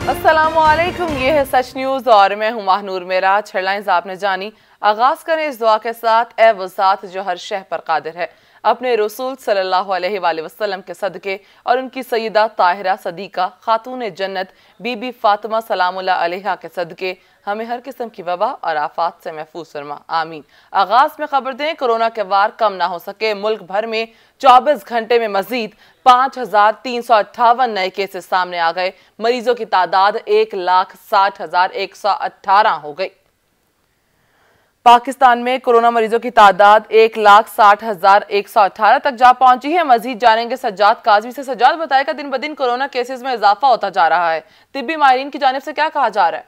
अस्सलामुअलैकुम, ये है सच न्यूज और मैं हूं महानूर मेराज। हेडलाइंस आपने जानी। आगाज करें इस दुआ के साथ। ए वो ज़ात जो हर शह पर कादिर है, अपने रसूल सल्लल्लाहु अलैहि वसल्लम के सदके और उनकी सैयदा ताहिरा सदीका खातून जन्नत बीबी फातिमा सलामुल्लाह अलैहा के सदके हमें हर किस्म की वबा और आफात से महफूज फरमा, आमीन। आगाज में खबर दें, कोरोना के वार कम ना हो सके। मुल्क भर में 24 घंटे में मजीद 5358 नए केसेस सामने आ गए। मरीजों की तादाद 1,60,118 हो गई। पाकिस्तान में कोरोना मरीजों की तादाद 1,60,118 तक जा पहुंची है। मजीद जानेंगे सज्जाद काजमी से। सज्जाद, बताएगा दिन ब दिन कोरोना केसेस में इजाफा होता जा रहा है, तिब्बी माहिरीन की जानिब से क्या कहा जा रहा है?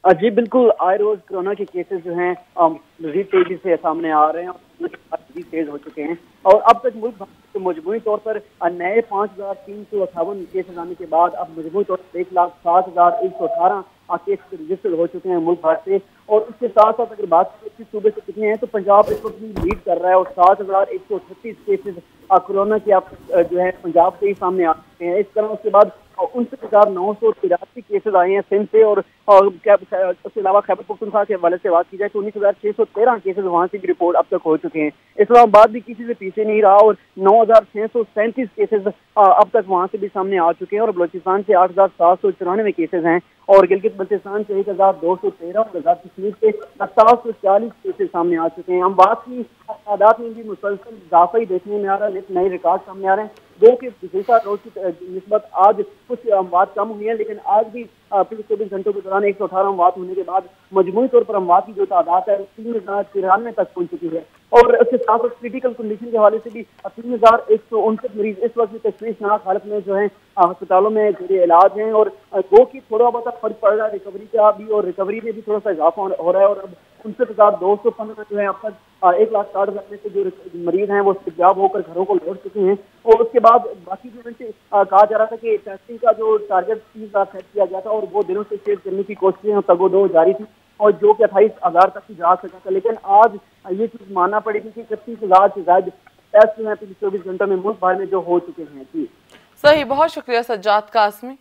जी बिल्कुल, आए रोज कोरोना के केसेस जो हैं मजीद तेजी से सामने आ रहे हैं, मजीद तेज हो चुके हैं और अब तक मुल्क भर में मजमूई तौर पर नए 5,358 केसेस आने के बाद अब मजमूई तौर पर 1,60,118 केस रजिस्टर्ड हो चुके हैं मुल्क भर से। और उसके साथ साथ अगर बात करें किस सूबे से कितने हैं, तो पंजाब इस वक्त लीड कर रहा है और 7,138 केसेस कोरोना के जो है पंजाब से ही सामने आ चुके हैं। इस तरह उसके बाद 59,983 केसेस आए हैं सिंध से और उसके अलावा खैबर पख्तूनख्वा के हवाले से बात की जाए तो 19,613 केसेस वहाँ से भी रिपोर्ट अब तक हो चुके हैं। इस्लामाबाद भी किसी से पीछे नहीं रहा और 9,637 केसेस अब तक वहाँ से भी सामने आ चुके हैं और बलोचिस्तान से 8,794 केसेस हैं और गिलगित बल्तिस्तान से 1,213 और आजाद कश्मीर से 740 केसेस सामने आ चुके हैं। हम बात की तादाद में भी मुसलसल इजाफा ही देखने में आ रहा है, नए रिकॉर्ड सामने आ रहे हैं। दो के गुज़श्ता रोज की निस्बत आज कुछ अमवात कम हुई है, लेकिन आज भी पिछले 24 घंटों के दौरान 118 अमवात होने के बाद मजमूई तौर पर अमवात की जो तादाद है 3,093 तक पहुंच चुकी है। और उसके साथ साथ क्रिटिकल कंडीशन के हवाले से भी 3,159 मरीज इस वक्त भी तशवीशनाक हालत में जो है अस्पतालों में जेरे इलाज हैं और दो की थोड़ा बहुत फर्क पड़ रहा है रिकवरी का भी और रिकवरी में भी थोड़ा सा इजाफा हो रहा है और अब 59,215 जो है अब तक 1,60,000 में से जो मरीज हैं वो सेहतयाब होकर घरों को लौट चुके हैं। और उसके बाद बाकी जो कहा जा रहा था कि टेस्टिंग का जो टारगेट 30,000 सेट किया गया था और वो दिनों से सेट करने की कोशिशें तगोदो जारी थी और जो कि 28,000 तक की जा सका था, लेकिन आज ये चीज मानना पड़ेगी कि 31,000 से ज्यादा टेस्ट जो है पिछले 24 घंटों में मुल्क भर में जो हो चुके हैं। जी सही, बहुत शुक्रिया सज्जाद कासमी।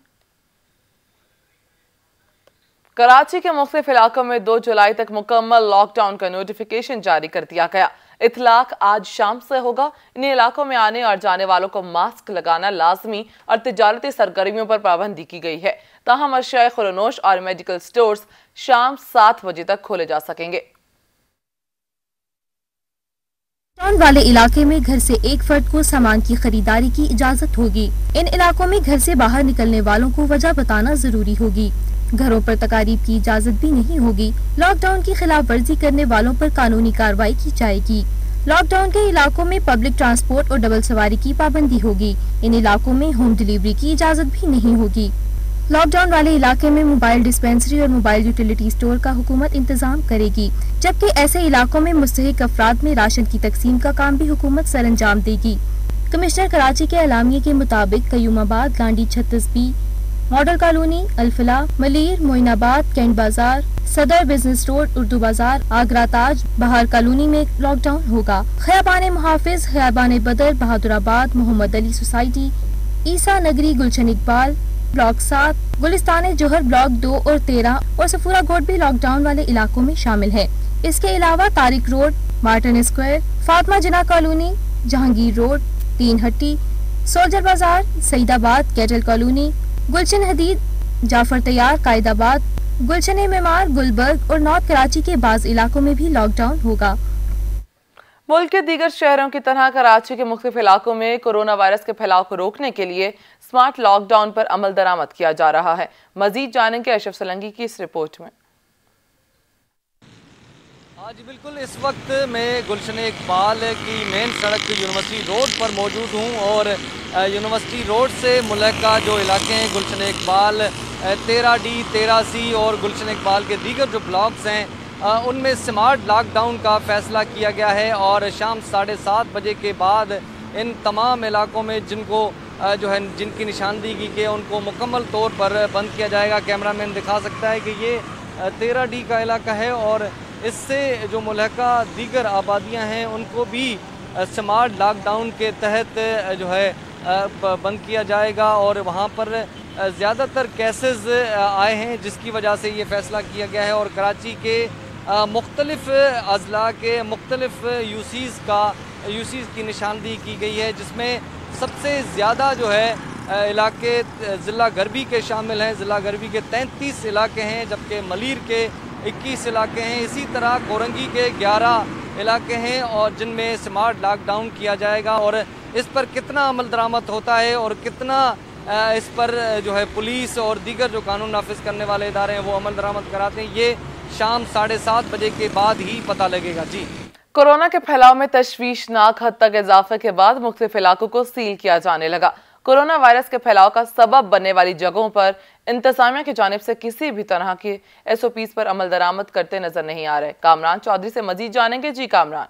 कराची के मुख्तलिफ इलाकों में 2 जुलाई तक मुकम्मल लॉकडाउन का नोटिफिकेशन जारी कर दिया गया। इतलाक आज शाम से होगा। इन इलाकों में आने और जाने वालों को मास्क लगाना लाजमी और तिजारती सरगर्मियों पर पाबंदी की गई है। ताहम अशियाए खुरनोश और मेडिकल स्टोर्स शाम 7 बजे तक खोले जा सकेंगे। लॉकडाउन वाले इलाके में घर से एक फर्द को सामान की खरीदारी की इजाजत होगी। इन इलाकों में घर से बाहर निकलने वालों को वजह बताना जरूरी होगी। घरों पर तकारीब की इजाजत भी नहीं होगी। लॉकडाउन की खिलाफ वर्जी करने वालों पर कानूनी कार्रवाई की जाएगी। लॉकडाउन के इलाकों में पब्लिक ट्रांसपोर्ट और डबल सवारी की पाबंदी होगी। इन इलाकों में होम डिलीवरी की इजाजत भी नहीं होगी। लॉकडाउन वाले इलाके में मोबाइल डिस्पेंसरी और मोबाइल यूटिलिटी स्टोर का हुकूमत इंतजाम करेगी, जबकि ऐसे इलाकों में मुस्तहिक अफराद में राशन की तकसीम का काम भी हुकूमत सरअंजाम देगी। कमिश्नर कराची के एलामिये के मुताबिक कयूमाबाद, गांडी 36B, Model Colony, Al Falah, Malir, Moinabad, Cantt Bazaar, Saddar business road, Urdu बाजार, आगरा ताज, बहार कॉलोनी में लॉकडाउन होगा। खयाबान मुहाफिज, खयाबान बदर, बहादुराबाद, मोहम्मद अली सोसाइटी, ईसा नगरी, गुलशन इकबाल ब्लॉक 7, गुलिस्तान जोहर ब्लॉक 2 और 13 और सफूरा गोट भी लॉकडाउन वाले इलाकों में शामिल है। इसके अलावा Tariq Road, Martin Square, Fatima Jinnah Colony, Jahangir Road, Teen Hatti, Soldier Bazaar, Saeedabad, Cattle Colony, Gulshan Hadeed, Jafar Tayyar, Qaidabad, गुलशन मेमार, गुलबर्ग और नॉर्थ कराची के बाज इलाकों में भी लॉकडाउन होगा। मुल्क के दीगर शहरों की तरह कराची के मुख्तलिफ इलाकों में कोरोना वायरस के फैलाव को रोकने के लिए स्मार्ट लॉकडाउन पर अमल दरामद किया जा रहा है। मजीद जानेंगे अशरफ सलंगी की इस रिपोर्ट में। आज बिल्कुल इस वक्त मैं गुलशन इकबाल की मेन सड़क यूनिवर्सिटी रोड पर मौजूद हूँ और यूनिवर्सिटी रोड से मुल्का जो इलाके हैं गुलशन इकबाल 13D, 13C और गुलशन इकबाल के दीगर जो ब्लॉक्स हैं उनमें स्मार्ट लॉकडाउन का फ़ैसला किया गया है और शाम 7:30 बजे के बाद इन तमाम इलाकों में जिनको जो है जिनकी निशानदेही की गई उनको मुकम्मल तौर पर बंद किया जाएगा। कैमरामैन दिखा सकता है कि ये 13D का इलाका है और इससे जो मुल्का दीगर आबादियां हैं उनको भी स्मार्ट लॉकडाउन के तहत जो है बंद किया जाएगा और वहाँ पर ज़्यादातर केसेस आए हैं, जिसकी वजह से ये फ़ैसला किया गया है। और कराची के मुख्तलिफ़ अज़ला के मुख्तलिफ़ यूसीज़ की निशानदेही की गई है, जिसमें सबसे ज़्यादा जो है इलाके ज़िला गरबी के शामिल हैं। ज़िला गरबी के 33 इलाके हैं, जबकि मलीर के 21 इलाके हैं। इसी तरह कोरंगी के 11 इलाके हैं और जिनमें स्मार्ट लॉकडाउन किया जाएगा। और इस पर कितना अमल दरामद होता है और कितना इस पर जो है पुलिस और दीगर जो कानून नाफिज करने वाले इदारे हैं वो अमल दरामद कराते हैं, ये शाम 7:30 बजे के बाद ही पता लगेगा। जी, कोरोना के फैलाव में तशवीशनाक हद तक इजाफे के बाद मुख्तलिफ इलाकों को सील किया जाने लगा। कोरोना वायरस के फैलाव का सबब बनने वाली जगहों पर इंतजामिया की जानिब से किसी भी तरह की SOPs पर अमल दरामद करते नजर नहीं आ रहे। कामरान चौधरी से मजीद जानेंगे। जी कामरान।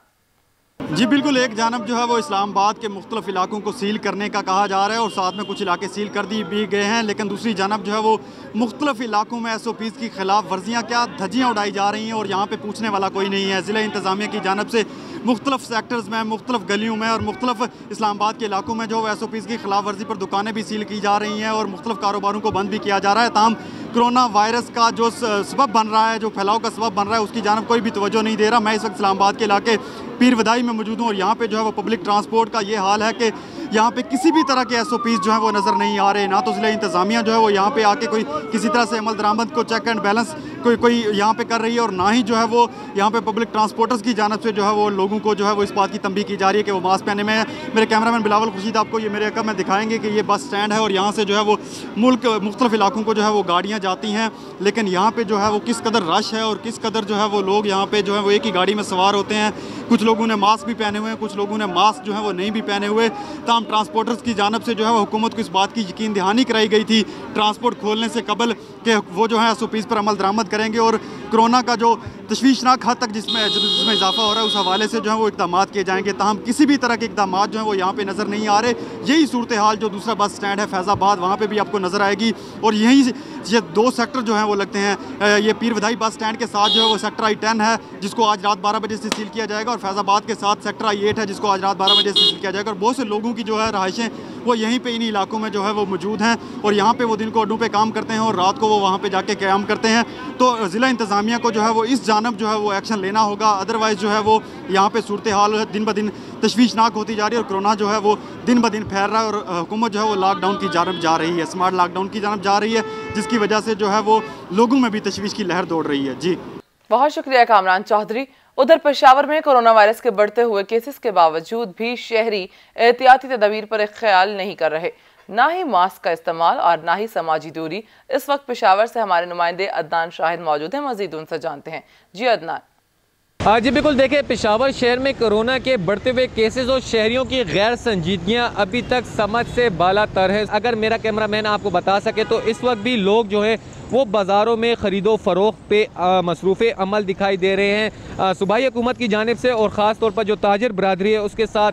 जी बिल्कुल, एक जानब जो है वो इस्लामाबाद के मुख्तलिफ इलाकों को सील करने का कहा जा रहा है और साथ में कुछ इलाके सील कर दी भी गए हैं, लेकिन दूसरी जानब जो है वो मुख्तलिफ इलाकों में SOPs की खिलाफ वर्जियाँ क्या धज्जियाँ उड़ाई जा रही हैं और यहाँ पे पूछने वाला कोई नहीं है। ज़िला इंतज़ामिया की जानब से मुख्तलिफ सेक्टर्स में, मुख्तलिफ गलियों में और मुख्तलिफ इस्लामाबाद के इलाकों में जो SOPs की खिलाफ वर्जी पर दुकानें भी सील की जा रही हैं और मुख्तलिफ कारोबारों को बंद भी किया जा रहा है। ताहम कोरोना वायरस का जो सबब बन रहा है, जो फैलाव का सबब बन रहा है, उसकी जानब कोई भी तवज्जो नहीं दे रहा। मैं इस वक्त इस्लामाबाद के इलाके पीर वदाई में मौजूद हूँ और यहाँ पे जो है वो पब्लिक ट्रांसपोर्ट का ये हाल है कि यहाँ पे किसी भी तरह के SOPs जो है वो नज़र नहीं आ रहे। ना तो ज़िला इंतज़ामिया जो है वो यहाँ पे आके कोई किसी तरह से अमल दरामद को चेक एंड बैलेंस कोई यहाँ पे कर रही है और ना ही जो है वो यहाँ पे पब्लिक ट्रांसपोर्टर्स की जानब से जो है वो लोगों को जो है वो इस बात की तंबीह की जा रही है कि वो मास्क पहने में। मेरे कैमरामैन बिलावल खुर्शीद आपको ये मेरे अकब में दिखाएंगे कि ये बस स्टैंड है और यहाँ से जो है वो मुल्क मुख्तलिफ इलाकों को जो है वो गाड़ियाँ जाती हैं, लेकिन यहाँ पर जो है वो किस कदर रश है और किस कदर जो है वो लोग यहाँ पर जो है वो एक ही गाड़ी में सवार होते हैं। कुछ लोगों ने मास्क भी पहने हुए हैं, कुछ लोगों ने मास्क जो है वो नहीं भी पहने हुए। तमाम ट्रांसपोर्टर्स की जानब से जो है वो हुकूमत को इस बात की यकीन दहानी कराई गई थी ट्रांसपोर्ट खोलने से कबल कि वो जो है SOPs पर अमल दरामद करेंगे और कोरोना का जो तशवीशनाक हद तक जिसमें इजाफा हो रहा है उस हवाले से जो है वो इक़दाम किए जाएंगे। ताहम किसी भी तरह के इक़दाम जो हैं वो यहाँ पे नज़र नहीं आ रहे। यही सूरत हाल जो दूसरा बस स्टैंड है फैज़ाबाद, वहाँ पे भी आपको नज़र आएगी। और यहीं ये 2 सेक्टर जो हैं वो लगते हैं। ये पीर वदाई बस स्टैंड के साथ जो है वो सेक्टर I-10 है, जिसको आज रात 12 बजे से सील किया जाएगा, और फैज़ाबाद के साथ सेक्टर I-8 है, जिसको आज रात 12 बजे से सील किया जाएगा। और बहुत से लोगों की जो है रहायशें वो यहीं पे इन्हीं इलाकों में जो है वो मौजूद हैं और यहाँ पे वो दिन को अड्डों पे काम करते हैं और रात को वो वहाँ पे जाके क़याम करते हैं। तो ज़िला इंतज़ामिया को जो है वो इस जानब जो है वो एक्शन लेना होगा, अदरवाइज़ जो है वो यहाँ पे सूरत हाल दिन ब दिन तशवीशनाक होती जा रही है और कोरोना जो है वो दिन ब दिन फैल रहा है और हुकूमत जो है वो लॉकडाउन की जानब जा रही है, स्मार्ट लॉकडाउन की जानब जा रही है, जिसकी वजह से जो है वो लोगों में भी तशवीश की लहर दौड़ रही है। जी बहुत शुक्रिया कामरान चौधरी। उधर पेशावर में कोरोना वायरस के बढ़ते हुए केसेस के बावजूद भी शहरी एहतियाती तदबीर पर एक ख्याल नहीं कर रहे, ना ही मास्क का इस्तेमाल और ना ही समाजी दूरी। इस वक्त पेशावर से हमारे नुमाइंदे अदनान शाहिद मौजूद हैं, मजीद उनसे जानते हैं। जी अदनान। जी बिल्कुल, देखिए पेशावर शहर में कोरोना के बढ़ते हुए केसेस और शहरियों की गैर संजीदगियाँ अभी तक समझ से बाला तर है। अगर मेरा कैमरामैन आपको बता सके तो इस वक्त भी लोग जो है वो बाज़ारों में ख़रीदो फ़रोख्त पे मसरूफ़ अमल दिखाई दे रहे हैं। सूबाई हुकूमत की जानिब से और ख़ास तौर पर जो ताजिर बरादरी है उसके साथ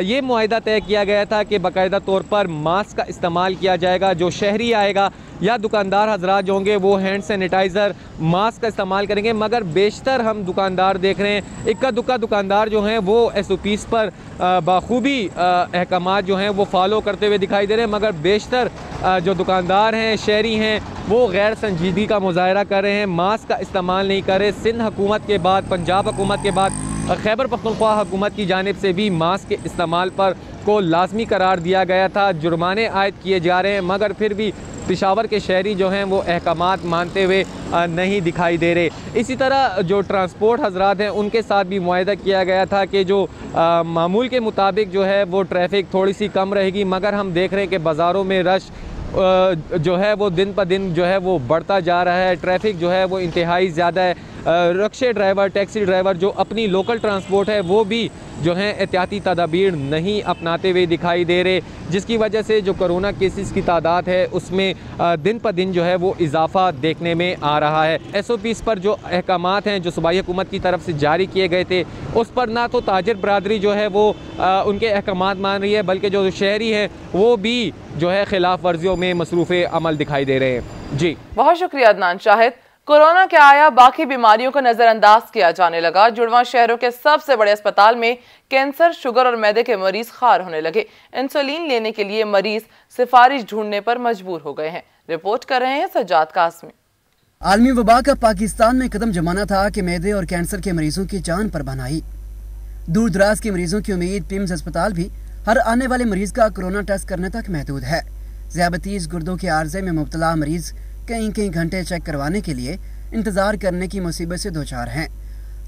ये मुआहिदा तय किया गया था कि बाकायदा तौर पर मास्क का इस्तेमाल किया जाएगा। जो शहरी आएगा या दुकानदार हजरात जो होंगे वो हैंड सैनिटाइज़र मास्क का इस्तेमाल करेंगे, मगर बेशतर हम दुकानदार देख रहे हैं इक्का दुक्का दुकानदार जो हैं वो SOPs पर बाखूबी अहकामात जो हैं वो फॉलो करते हुए दिखाई दे रहे हैं, मगर बेशतर जो दुकानदार हैं शहरी हैं वो गैर संजीदगी का मुजाहरा कर रहे हैं, मास्क का इस्तेमाल नहीं कर रहे। सिंध हुकूमत के बाद, पंजाब हुकूमत के बाद खैबर पख्तूनख्वा हुकूमत की जानिब से भी मास्क के इस्तेमाल पर को लाजमी करार दिया गया था, जुर्माने आयद किए जा रहे हैं, मगर फिर भी पेशावर के शहरी जो हैं वो अहकामात मानते हुए नहीं दिखाई दे रहे। इसी तरह जो ट्रांसपोर्ट हजरात हैं उनके साथ भी मुआहिदा किया गया था कि जो मामूल के मुताबिक जो है वो ट्रैफिक थोड़ी सी कम रहेगी, मगर हम देख रहे हैं कि बाज़ारों में रश जो है वो दिन पर दिन जो है वो बढ़ता जा रहा है। ट्रैफिक जो है वो इंतहाई ज़्यादा है। रिक्शे ड्राइवर, टैक्सी ड्राइवर जो अपनी लोकल ट्रांसपोर्ट है वो भी जो है एहतियाती तदाबीर नहीं अपनाते हुए दिखाई दे रहे, जिसकी वजह से जो कोरोना केसेस की तादाद है उसमें दिन पर दिन जो है वो इजाफा देखने में आ रहा है। SOPs पर जो अहकामात हैं जो सूबाई हुकूमत की तरफ से जारी किए गए थे उस पर ना तो ताजिर बरादरी जो है वो उनके अहकामात मान रही है, बल्कि जो शहरी हैं वो भी जो है खिलाफ वर्जियों में मसरूफ़ अमल दिखाई दे रहे हैं। जी बहुत शुक्रिया अदनान शाहिद। कोरोना के आया बाकी बीमारियों को नजरअंदाज किया जाने लगा। जुड़वा शहरों के सबसे बड़े अस्पताल में कैंसर, शुगर और मैदे के मरीज खार होने लगे। इंसुलिन लेने के लिए मरीज सिफारिश ढूंढने पर मजबूर हो गए हैं। रिपोर्ट कर रहे हैं सज्जाद कासमी। आलमी वबा का पाकिस्तान में कदम जमाना था कि मैदे और कैंसर के मरीजों की जान पर बनाई। दूर दराज के मरीजों की उम्मीद पिम्स अस्पताल भी हर आने वाले मरीज का कोरोना टेस्ट करने तक महदूद है। ज़ियाबतीस गुर्दों के आर्जे में मुब्तला मरीज कई घंटे चेक करवाने के लिए इंतजार करने की मुसीबत से दो चार हैं।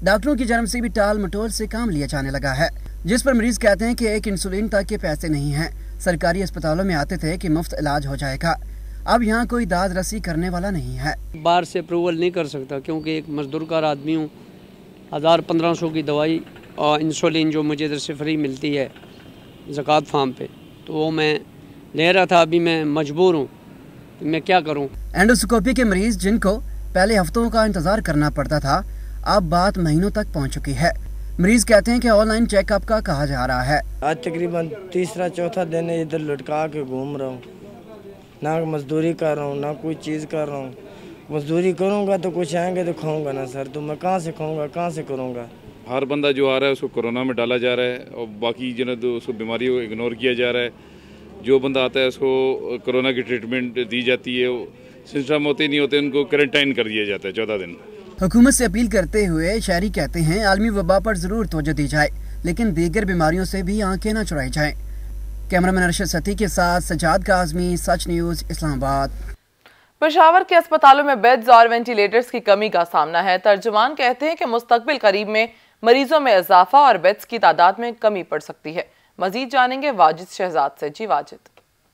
डॉक्टरों की जन्म से भी टाल मटोल से काम लिया जाने लगा है, जिस पर मरीज कहते हैं कि एक इंसुलिन तक के पैसे नहीं हैं। सरकारी अस्पतालों में आते थे कि मुफ्त इलाज हो जाएगा, अब यहाँ कोई दाद रसी करने वाला नहीं है। बाहर से अप्रूवल नहीं कर सकता क्योंकि एक मजदूर कार आदमी हूँ। 1000-1500 की दवाई और इंसुलिन जो मुझे इधर से फ्री मिलती है ज़कात फार्म पे, तो वो मैं ले रहा था। अभी मैं मजबूर हूँ, तो मैं क्या करूँ। एंडोस्कोपी के मरीज जिनको पहले हफ्तों का इंतजार करना पड़ता था, अब बात महीनों तक पहुँच चुकी है। मरीज कहते हैं कि ऑनलाइन चेकअप का कहा जा रहा है। आज तकरीबन तीसरा चौथा दिन इधर लटका के घूम रहा हूँ, ना मजदूरी कर रहा हूँ ना कोई चीज़ कर रहा हूँ। मजदूरी करूँगा तो कुछ आएंगे तो खाऊंगा ना सर, तो मैं कहाँ से खाऊंगा, कहाँ से करूँगा। हर बंदा जो आ रहा है उसको कोरोना में डाला जा रहा है और बाकी जो है उसको बीमारी को इग्नोर किया जा रहा है। जो बंदा आता है उसको कोरोना की ट्रीटमेंट दी जाती है, सिम्टम होते नहीं होते उनको क्वारंटाइन कर दिया जाता है 14 दिन। हुकूमत से अपील करते हुए शहरी कहते हैं आलमी वबा पर जरूर तवज्जो दी जाए, लेकिन दीगर बीमारियों से भी आंखें न चुराई जाएं। कैमरामैन अरशद सती के साथ सज्जाद काज़मी, सच न्यूज़, इस्लामाबाद। पेशावर के अस्पतालों में बेड्स और वेंटिलेटर्स की कमी का सामना है। तर्जुमान कहते हैं कि मुस्तकबिल करीब में मरीजों में इजाफा और बेड्स की तादाद में कमी पड़ सकती है। मजीद जानेंगे वाजिद शहजाद से। जी वाजिद।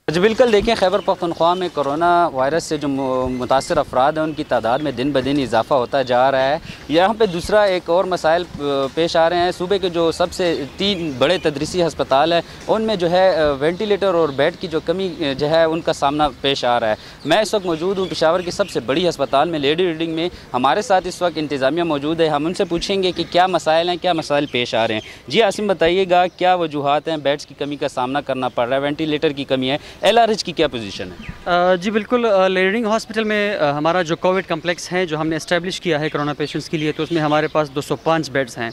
जी बिल्कुल, देखें खैबर पख्तूनख्वा में कोरोना वायरस से जो मुतासर अफराद हैं उनकी तादाद में दिन ब दिन इजाफा होता जा रहा है। यहाँ पे दूसरा एक और मसाइल पेश आ रहे हैं। सूबे के जो सबसे 3 बड़े तदरीसी हस्पताल हैं उनमें जो है वेंटिलेटर और बेड की जो कमी जो है उनका सामना पेश आ रहा है। मैं इस वक्त मौजूद हूँ पेशावर की सबसे बड़ी हस्पताल में, लेडी रीडिंग में। हमारे साथ इस वक्त इंतज़ामिया मौजूद है, हम उनसे पूछेंगे कि क्या मसाइल हैं, क्या मसाइल पेश आ रहे हैं। जी आसिम, बताइएगा क्या वजूहात हैं, बेड्स की कमी का सामना करना पड़ रहा है, वेंटिलेटर की कमी है, LRH की क्या पोजीशन है? जी बिल्कुल, लीडिंग हॉस्पिटल में हमारा जो कोविड कम्प्लेक्स है जो हमने इस्टेब्लिश किया है कोरोना पेशेंट्स के लिए, तो उसमें हमारे पास 205 बेड्स हैं।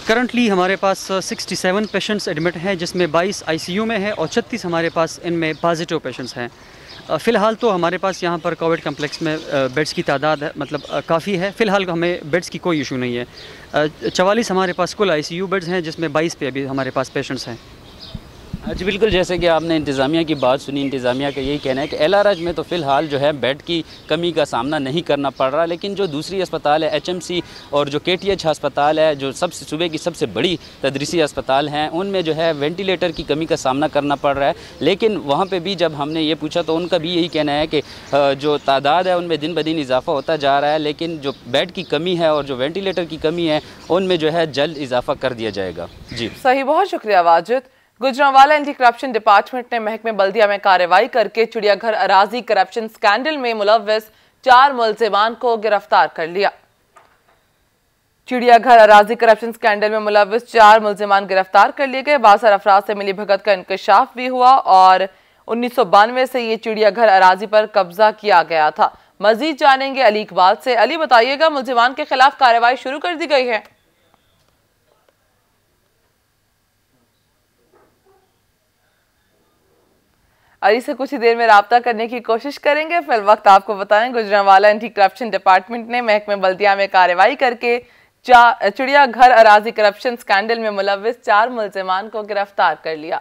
करंटली हमारे पास 67 पेशेंट्स एडमिट हैं, जिसमें 22 ICU में है और 36 हमारे पास इनमें पॉजिटिव पेशेंट्स हैं। फ़िलहाल तो हमारे पास यहाँ पर कोविड कम्प्लेक्स में बेड्स की तादाद मतलब काफ़ी है। फ़िलहाल हमें बेड्स की कोई इशू नहीं है। 44 हमारे पास कुल ICU बेड्स हैं, जिसमें 22 पे अभी हमारे पास पेशेंट्स हैं। जी बिल्कुल, जैसे कि आपने इंतज़ामिया की बात सुनी, इंतज़ामिया का यही कहना है कि LRH में तो फ़िलहाल जो है बेड की कमी का सामना नहीं करना पड़ रहा, लेकिन जो दूसरी अस्पताल है HMC और जो KTH अस्पताल है, जो सबसे सूबे की सबसे बड़ी तदरीसी अस्पताल हैं, उनमें जो है वेंटिलेटर की कमी का सामना करना पड़ रहा है। लेकिन वहाँ पर भी जब हमने ये पूछा तो उनका भी यही कहना है कि जो तादाद है उनमें दिन ब दिन इजाफा होता जा रहा है, लेकिन जो बेड की कमी है और जो वेंटिलेटर की कमी है उनमें जो है जल्द इजाफा कर दिया जाएगा। जी सही, बहुत शुक्रिया Wajid. Gujranwala anti corruption department ने महकमे बल्दिया में कार्रवाई करके चिड़ियाघर अराजी करप्शन स्कैंडल में मुलव्वस 4 मुल्जिमान को गिरफ्तार कर लिया। चिड़ियाघर अराजी करप्शन स्कैंडल में मुलव्वस 4 मुल्जिमान गिरफ्तार कर लिए गए। 62 अफराद से मिली भगत का इंकशाफ भी हुआ और 1992 से ये चिड़ियाघर अराजी पर कब्जा किया गया था। मजीद जानेंगे अली इकबाल से। अली, बताइएगा, मुल्जिमान के खिलाफ कार्रवाई शुरू कर दी गई है? अली से कुछ ही देर में राब्ता करने की कोशिश करेंगे। फिल वक्त आपको बताएं, गुजरांवाला एंटी करप्शन डिपार्टमेंट ने महकमे बल्दिया में कार्रवाई करके चिड़ियाघर अराजी करप्शन स्कैंडल में मुलव्वस 4 मुल्जिमान को गिरफ्तार कर लिया।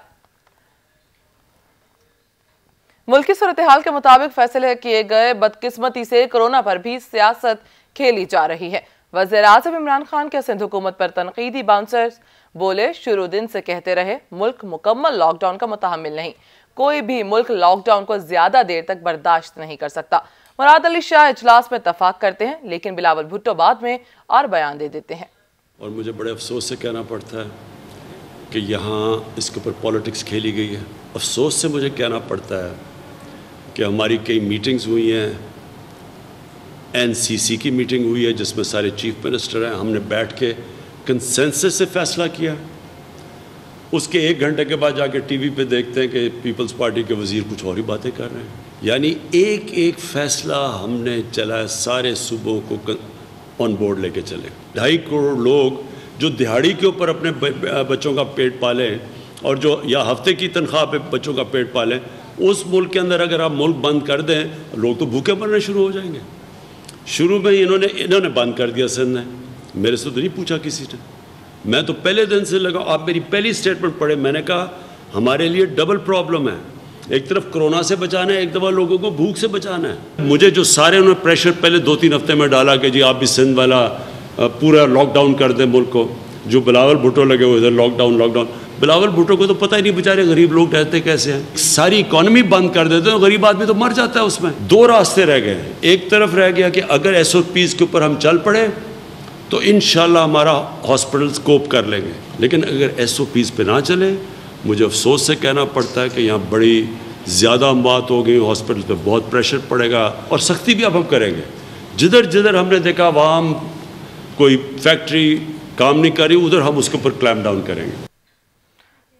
मुल्की सूरत हाल के मुताबिक फैसले किए गए, बदकिस्मती से कोरोना पर भी सियासत खेली जा रही है। वज़ीर आज़म इमरान खान के सिंध हुकूमत पर तनकीदी बाउंसर्स बोले, शुरू दिन से कहते रहे मुल्क मुकम्मल लॉकडाउन का मुतहम्मिल नहीं, कोई भी मुल्क लॉकडाउन को ज्यादा देर तक बर्दाश्त नहीं कर सकता। मुराद अली शाह इजलास में इत्तफाक करते हैं, लेकिन बिलावल भुट्टो बाद में और बयान दे देते हैं। और मुझे बड़े अफसोस से कहना पड़ता है कि यहाँ इसके ऊपर पॉलिटिक्स खेली गई है। अफसोस से मुझे कहना पड़ता है कि हमारी कई मीटिंग्स हुई हैं, NCC की मीटिंग हुई है जिसमें सारे चीफ मिनिस्टर हैं, हमने बैठ के कंसेंसस से फैसला किया। उसके 1 घंटे के बाद जाके टीवी पे देखते हैं कि पीपल्स पार्टी के वज़ीर कुछ और ही बातें कर रहे हैं। यानी एक फैसला हमने चला, सारे सूबों को ऑन बोर्ड लेके चले। 2.5 करोड़ लोग जो दिहाड़ी के ऊपर अपने बच्चों का पेट पालें और जो या हफ्ते की तनख्वाह पे बच्चों का पेट पालें, उस मुल्क के अंदर अगर आप मुल्क बंद कर दें, लोग तो भूखे मरने शुरू हो जाएंगे। शुरू में इन्होंने बंद कर दिया सिंध ने, मेरे से तो नहीं पूछा किसी ने। मैं तो पहले दिन से लगा, आप मेरी पहली स्टेटमेंट पढ़े, मैंने कहा हमारे लिए डबल प्रॉब्लम है, एक तरफ कोरोना से बचाना है, एक दफ़ा लोगों को भूख से बचाना है। मुझे जो सारे उन्होंने प्रेशर पहले 2-3 हफ्ते में डाला कि जी आप भी सिंध वाला पूरा लॉकडाउन कर दें मुल्क को, जो बिलावल भुट्टो लगे हुए थे लॉकडाउन। बिलावल भुट्टो को तो पता ही नहीं बेचारे गरीब लोग रहते कैसे हैं। सारी इकॉनमी बंद कर देते हैं, गरीब आदमी तो मर जाता है उसमें। 2 रास्ते रह गए। एक तरफ रह गया कि अगर SOPs के ऊपर हम चल पड़े तो इंशाल्लाह हमारा हॉस्पिटल्स कोप कर लेंगे, लेकिन अगर SOPs पे ना चले, मुझे अफसोस से कहना पड़ता है कि यहाँ बड़ी ज़्यादा मौत हो गई, हॉस्पिटल पे बहुत प्रेशर पड़ेगा और सख्ती भी अब हम करेंगे। जिधर जिधर हमने देखा आवाम कोई फैक्ट्री काम नहीं कर रही, उधर हम उसके ऊपर क्लैम्प डाउन करेंगे।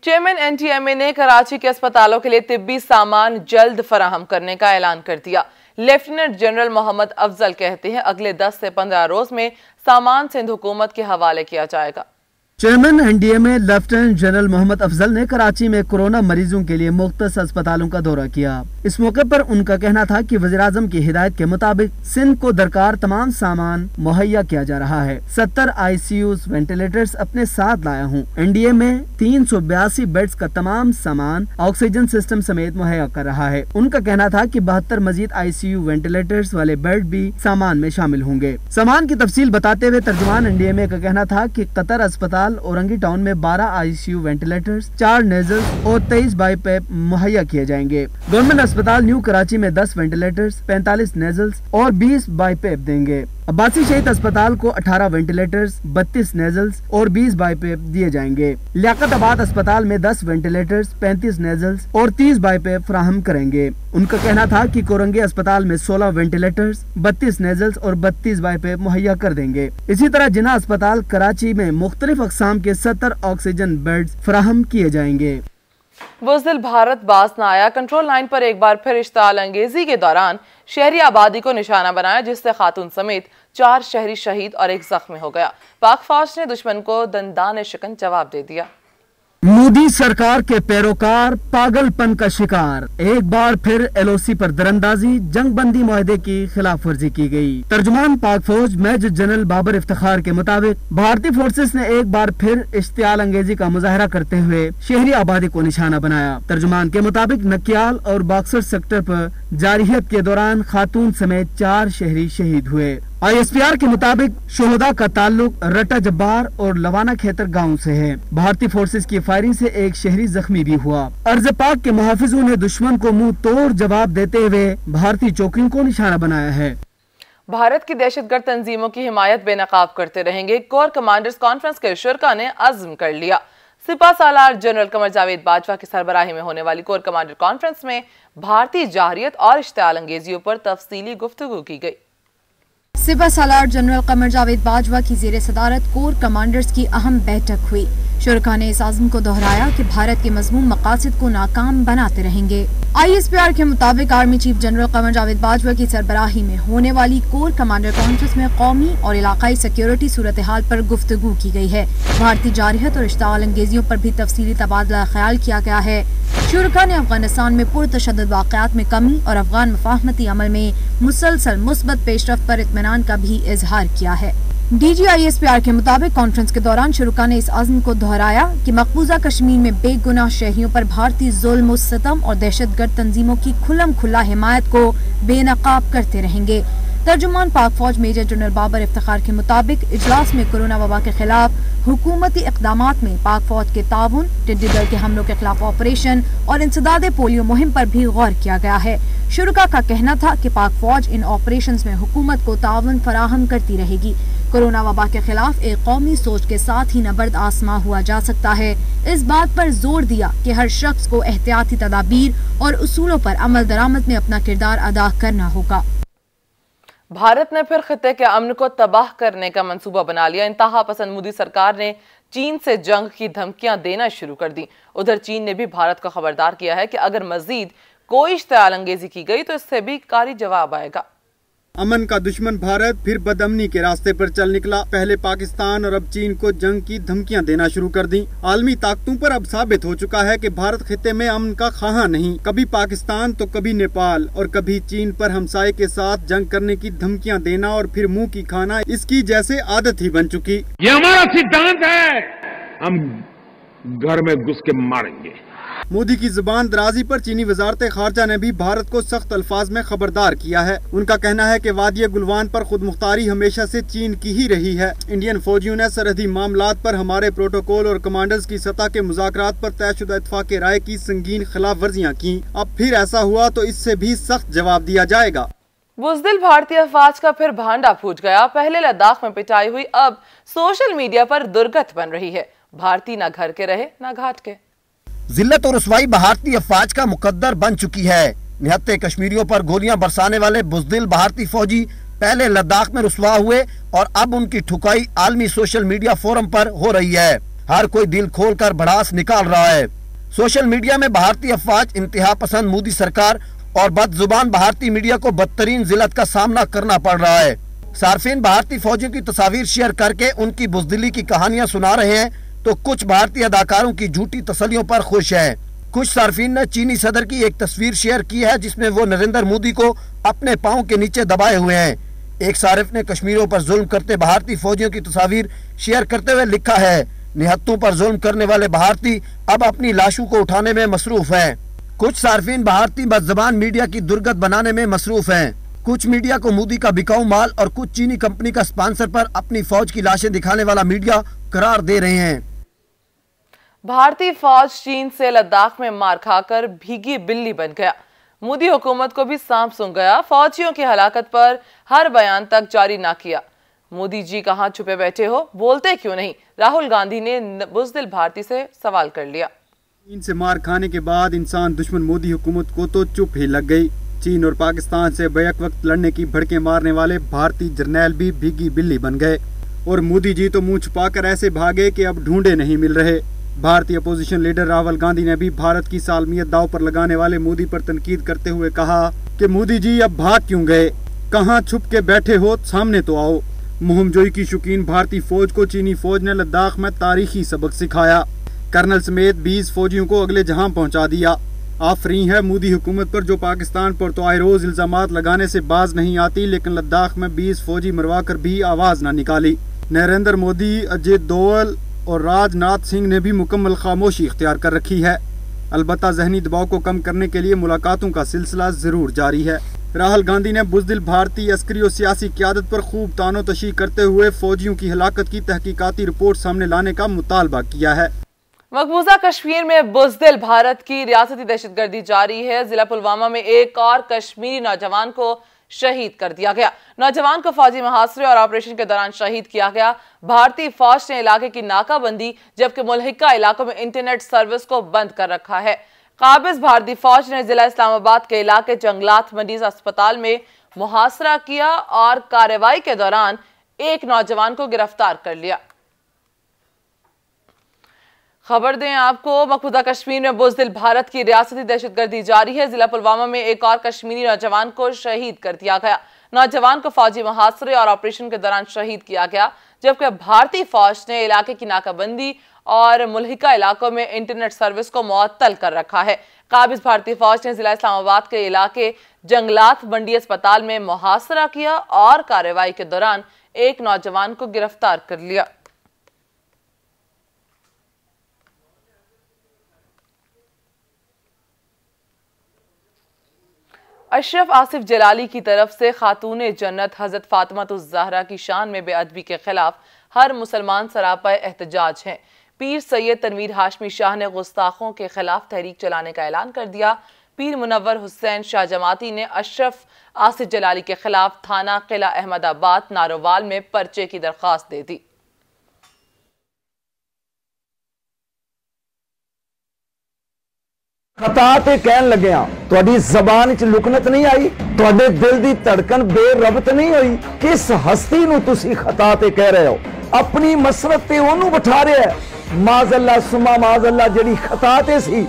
चेयरमैन NTMA ने कराची के अस्पतालों के लिए तिब्बी सामान जल्द फराहम करने का ऐलान कर दिया। लेफ्टिनेंट जनरल मोहम्मद अफजल कहते हैं अगले 10 से 15 रोज में सामान सिंध हुकूमत के हवाले किया जाएगा। Chairman NTMA lieutenant general Mohammad Afzal ने कराची में कोरोना मरीजों के लिए मुख्तस अस्पतालों का दौरा किया। इस मौके पर उनका कहना था कि वज़ीर-ए-आज़म की हिदायत के मुताबिक सिंध को दरकार तमाम सामान मुहैया किया जा रहा है। 70 ICUs वेंटिलेटर्स अपने साथ लाया हूँ। NTMA 382 बेड्स का तमाम सामान ऑक्सीजन सिस्टम समेत मुहैया कर रहा है। उनका कहना था कि 72 मजीद ICU वेंटिलेटर्स वाले बेड भी सामान में शामिल होंगे। सामान की तफसील बताते हुए तर्जुमान NTMA का कहना था कि कतर अस्पताल औरंगी टाउन में 12 ICU वेंटिलेटर्स, 4 नेजल्स और 23 बाईपैप मुहैया किए जाएंगे। गवर्नमेंट अस्पताल न्यू कराची में 10 वेंटिलेटर्स, 45 नेजल्स और 20 बाईपैप देंगे। अब्बासी शहीद अस्पताल को 18 वेंटिलेटर्स, 32 नेजल्स और 20 बाईपैप दिए जाएंगे। लियाकताबाद अस्पताल में 10 वेंटिलेटर्स, 35 नेजल्स और 30 बाईपैप फराहम करेंगे। उनका कहना था कि कोरंगी अस्पताल में 16 वेंटिलेटर्स, 32 नेजल्स और 32 बाईपैप मुहैया कर देंगे। इसी तरह जिन्ना अस्पताल कराची में मुख्तलिफ अक़साम के 70 ऑक्सीजन बेड्स फराहम किए जाएंगे। बुज़दिल भारत बाज न आया। कंट्रोल लाइन पर एक बार फिर इश्ताल अंगेजी के दौरान शहरी आबादी को निशाना बनाया, जिससे खातून समेत 4 शहरी शहीद और 1 जख्मी हो गया। पाक फौज ने दुश्मन को दंदान शिकन जवाब दे दिया। मोदी सरकार के पैरोकार पागलपन का शिकार। एक बार फिर LOC पर दरअंदाजी, जंगबंदी मुआहदे की खिलाफ वर्जी की गई। तर्जुमान पाक फौज मेजर जनरल बाबर इफ्तिखार के मुताबिक भारतीय फोर्सेस ने एक बार फिर इश्तियाल अंगेजी का मुजाहरा करते हुए शहरी आबादी को निशाना बनाया। तर्जुमान के मुताबिक नकियाल और बॉक्सर सेक्टर पर जारियत के दौरान खातून समेत 4 शहरी शहीद हुए। ISPR के मुताबिक शोहदा का ताल्लुक रट्टा जब्बार और लवाना खेतर गांव से है। भारतीय फोर्सेस की फायरिंग से 1 शहरी जख्मी भी हुआ। अर्ज़ पाक के मुहाफिजों ने दुश्मन को मुंह तोड़ जवाब देते हुए भारतीय चौकियों को निशाना बनाया है। भारत की दहशतगर्द तंजीमों की हिमायत बेनकाब करते रहेंगे। कोर कमांडर्स कॉन्फ्रेंस के शुरा ने अज़्म कर लिया। सिपा सालार जनरल कमर जावेद बाजवा की सरबराही में होने वाली कोर कमांडर कॉन्फ्रेंस में भारतीय जारियत और इश्तियाल अंगेजियों पर तफसीली गुफ्तगू की गई। सिपा सालार जनरल कमर जावेद बाजवा की ज़ेरे सदारत कोर कमांडर्स की अहम बैठक हुई। शुरका ने इस आज़म को दोहराया कि भारत के मज़मूम मकासद को नाकाम बनाते रहेंगे। ISPR के मुताबिक army chief general Qamar Javed Bajwa की सरबराही में होने वाली कोर कमांडर कॉन्फ्रेंस में कौमी और इलाकाई सिक्योरिटी सूरत हाल पर गुफ्तगू की गई है। भारतीय जारियत और इश्तियाल अंगेजियों पर भी तफसीली तबादला ख्याल किया गया है। शुरका ने अफगानिस्तान में पुरतशद्दुद वाक़यात में कमी और अफगान मफाहमती अमल में मुसलसल मुस्बत पेशरफ्त पर इत्मीनान का भी इजहार किया है। DG ISPR के मुताबिक कॉन्फ्रेंस के दौरान शुरुका ने इस आज़म को दोहराया कि मकबूजा कश्मीर में बेगुनाह शहरियों पर भारतीय जुल्म, सितम और दहशतगर्द तंजीमों की खुल्लम खुल्ला हिमायत को बेनकाब करते रहेंगे। तर्जुमान पाक फौज मेजर जनरल बाबर इफ्तिखार के मुताबिक इजलास में कोरोना वबा के खिलाफ हुकूमती इक़दामात में पाक फौज के ताउन, टिड्डी दल के हमलों के खिलाफ ऑपरेशन और इंसदादे पोलियो मुहिम पर भी गौर किया गया है। शुरुका का कहना था कि पाक फौज इन ऑपरेशंस में हुकूमत को ताउन फराहम करती रहेगी। कोरोना वबा के खिलाफ एक कौमी सोच के साथ ही नबर्द आसमां हुआ जा सकता है। इस बात पर जोर दिया कि हर शख्स को एहतियाती तदाबीर और उसूलों पर अमल दरामद में अपना किरदार अदा करना होगा। भारत ने फिर खित्ते के अमन को तबाह करने का मंसूबा बना लिया। इंतहा पसंद मोदी सरकार ने चीन से जंग की धमकियां देना शुरू कर दी। उधर चीन ने भी भारत को खबरदार किया है कि अगर मजीद कोई इश्तियाल अंगेजी की गई तो इससे भी कारी जवाब आएगा। अमन का दुश्मन भारत फिर बदअमनी के रास्ते पर चल निकला। पहले पाकिस्तान और अब चीन को जंग की धमकियां देना शुरू कर दी। आलमी ताकतों पर अब साबित हो चुका है कि भारत खित्ते में अमन का ख़्वाह नहीं। कभी पाकिस्तान तो कभी नेपाल और कभी चीन पर हमसाये के साथ जंग करने की धमकियां देना और फिर मुंह की खाना इसकी जैसे आदत ही बन चुकी। ये हमारा सिद्धांत है, हम घर में घुस के मारेंगे। मोदी की जुबान दराजी पर चीनी वजारत खारजा ने भी भारत को सख्त अल्फाज में खबरदार किया है। उनका कहना है कि वादिय गुलवान पर खुद मुख्तारी हमेशा से चीन की ही रही है। इंडियन फौजियों ने सरहदी मामलात पर हमारे प्रोटोकॉल और कमांडर्स की सतह के मुज़ाकरात पर तयशुदा इत्तफाक़ राय की संगीन खिलाफ वर्जियाँ की। अब फिर ऐसा हुआ तो इससे भी सख्त जवाब दिया जाएगा। बुज़दिल भारतीय अफवाज का फिर भांडा फूट गया। पहले लद्दाख में पिटाई हुई, अब सोशल मीडिया पर दुर्गत बन रही है। भारतीय न घर के रहे न घाट के। जिल्लत और रुसवाई भारतीय अफवाज का मुकद्दर बन चुकी है। निहत्ते कश्मीरियों पर गोलियां बरसाने वाले बुज़दिल भारतीय फौजी पहले लद्दाख में रुसवा हुए और अब उनकी ठुकाई आलमी सोशल मीडिया फोरम पर हो रही है। हर कोई दिल खोल कर भड़ास निकाल रहा है। सोशल मीडिया में भारतीय अफवाज, इंतहा पसंद मोदी सरकार और बदजुबान भारतीय मीडिया को बदतरीन जिल्लत का सामना करना पड़ रहा है। सार्फिन भारतीय फौजियों की तस्वीर शेयर करके उनकी बुज़दिली की कहानियां सुना रहे हैं तो कुछ भारतीय अदाकारों की झूठी तसल्लियों पर खुश है। कुछ सार्फिन ने चीनी सदर की एक तस्वीर शेयर की है जिसमें वो नरेंद्र मोदी को अपने पाँव के नीचे दबाए हुए हैं। एक सारिफ ने कश्मीरियों पर जुल्म करते भारतीय फौजियों की तस्वीर शेयर करते हुए लिखा है, निहत्तों पर जुल्म करने वाले भारतीय अब अपनी लाशों को उठाने में मसरूफ हैं। कुछ सार्फिन भारतीय बदज़बान मीडिया की दुर्गत बनाने में मसरूफ हैं। कुछ मीडिया को मोदी का बिकाऊ माल और कुछ चीनी कंपनी का स्पॉन्सर पर अपनी फौज की लाशें दिखाने वाला मीडिया करार दे रहे हैं। भारतीय फौज चीन से लद्दाख में मार खाकर भीगी बिल्ली बन गया। मोदी हुकूमत को भी सांप सूंघ गया। फौजियों की हलाकत पर हर बयान तक जारी ना किया। मोदी जी कहां छुपे बैठे हो, बोलते क्यों नहीं? राहुल गांधी ने बुज़दिल भारती से सवाल कर लिया। चीन से मार खाने के बाद इंसान दुश्मन मोदी हुकूमत को तो चुप ही लग गई। चीन और पाकिस्तान से बैक वक्त लड़ने की भड़के मारने वाले भारतीय जर्नैल भी भीगी बिल्ली बन गए और मोदी जी तो मुंह छुपाकर ऐसे भागे कि अब ढूंढे नहीं मिल रहे। भारतीय अपोजिशन लीडर राहुल गांधी ने भी भारत की सालमियत दांव पर लगाने वाले मोदी पर तनकीद करते हुए कहा कि मोदी जी अब भाग क्यों गए, कहां छुप के बैठे हो, सामने तो आओ। मुहिमजोई की शौकीन भारतीय फौज को चीनी फौज ने लद्दाख में तारीखी सबक सिखाया। कर्नल समेत 20 फौजियों को अगले जहां पहुंचा दिया। आफरी है मोदी हुकूमत पर जो पाकिस्तान पर तो आए रोज इल्जामात लगाने से बाज नहीं आती, लेकिन लद्दाख में 20 फौजी मरवा कर भी आवाज न निकाली। नरेंद्र मोदी, अजित डोवल और राजनाथ सिंह ने भी मुकम्मल खामोशी इख्तियार कर रखी है। अलबत्ता जहनी दबाव को कम करने के लिए मुलाकातों का सिलसिला जरूर जारी है। राहुल गांधी ने बुज़दिल भारतीय अस्करी और सियासी क़यादत पर खूब तानो-तशी करते हुए फौजियों की हलाकत की तहकीकाती रिपोर्ट सामने लाने का मुतालबा किया है। मकबूजा कश्मीर में बुज़दिल भारत की रियासती दहशतगर्दी जारी है। जिला पुलवामा में एक और कश्मीरी नौजवान को शहीद कर दिया गया। नौजवान को फौजी मुहासरे और ऑपरेशन के दौरान शहीद किया गया। भारतीय फौज ने इलाके की नाकाबंदी जबकि मुल्हिका इलाकों में इंटरनेट सर्विस को बंद कर रखा है। काबिज भारतीय फौज ने जिला इस्लामाबाद के इलाके जंगलात मंडीज अस्पताल में मुहासरा किया और कार्रवाई के दौरान एक नौजवान को गिरफ्तार कर लिया। खबर दें आपको, मकबूजा कश्मीर में बुज़दिल भारत की रियासती दहशतगर्दी जारी है। जिला पुलवामा में एक और कश्मीरी नौजवान को शहीद कर दिया गया। नौजवान को फौजी मुहासरे और ऑपरेशन के दौरान शहीद किया गया, जबकि भारतीय फौज ने इलाके की नाकाबंदी और मुल्हिका इलाकों में इंटरनेट सर्विस को मुअत्तल कर रखा है। काबिज भारतीय फौज ने जिला इस्लामाबाद के इलाके जंगलात मंडी अस्पताल में मुहासरा किया और कार्रवाई के दौरान एक नौजवान को गिरफ्तार कर लिया। अशरफ आसिफ जलाली की तरफ से खातून जन्नत हजरत फातिमातुज़ ज़हरा की शान में बेअदबी के खिलाफ हर मुसलमान सरापा एहतजाज हैं। पीर सैयद तनवीर हाशमी शाह ने गुस्ताखों के खिलाफ तहरीक चलाने का ऐलान कर दिया। पीर मुनव्वर हुसैन शाह जमाती ने अशरफ आसिफ जलाली के खिलाफ थाना किला अहमदाबाद नारोवाल में पर्चे की दरख्वास्त दे दी। खता ते कहन लग्या तुहाडी ज़बान च लुकनत नहीं आई, तुहाडे दिल दी धड़कन बेरबत नहीं हुई। किस हस्ती नूं तुसी खता ते कह रहे हो? अपनी मसरत ते ओनू बिठा रहे है। माज़अल्लाह सुमा माज़अल्लाह जिहड़ी खता ते सी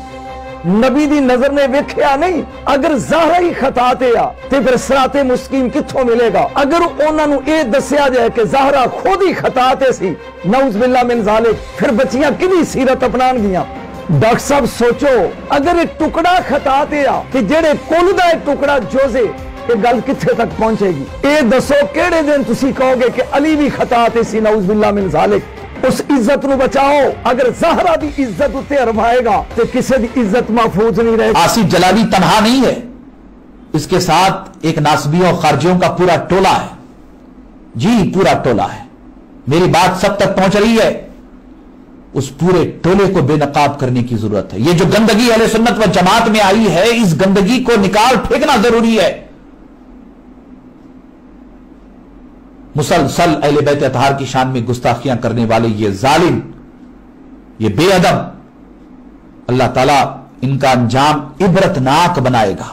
नबी दी नजर ने वेख्या नहीं। अगर ज़ाहरा ही खता ते आ ते फिर सिराते मुस्तकीम कित्थों मिलेगा? अगर उन्हां नूं ये दस्सिया जाए कि ज़ाहरा खुद ही खता ते सी, नऊज़ बिल्लाह मिन ज़ालिक, फिर बच्चियां किहदी सीरत अपनाणगियां? डॉक्टर साहब सोचो, अगर एक टुकड़ा खता ते आ ते जेड़े कुल दा एक टुकड़ा जोजे, ये गल कित्थे तक पहुंचेगी? ये दसो केड़े दिन तुसी कहोगे कि अली भी खता ते सी, नऊज़ बिल्लाह मिन ज़ालिक? उस इज्जत नू बचाओ। अगर ज़हरा दी इज्जत उत्ते हरवाएगा तो किसी दी इज्जत महफूज नहीं रहेगी। आसिफ जलाली तनहा नहीं है, इसके साथ एक नासबियों और खारजियों का पूरा टोला है। जी, पूरा टोला है। मेरी बात सब तक पहुंच रही है। उस पूरे टोले को बेनकाब करने की जरूरत है। ये जो गंदगी अहले सुन्नत व जमात में आई है, इस गंदगी को निकाल फेंकना जरूरी है। मुसलसल अहले बैत अतहार की शान में गुस्ताखियां करने वाले ये जालिम, ये बेअदब, अल्लाह ताला इनका अंजाम इबरतनाक बनाएगा,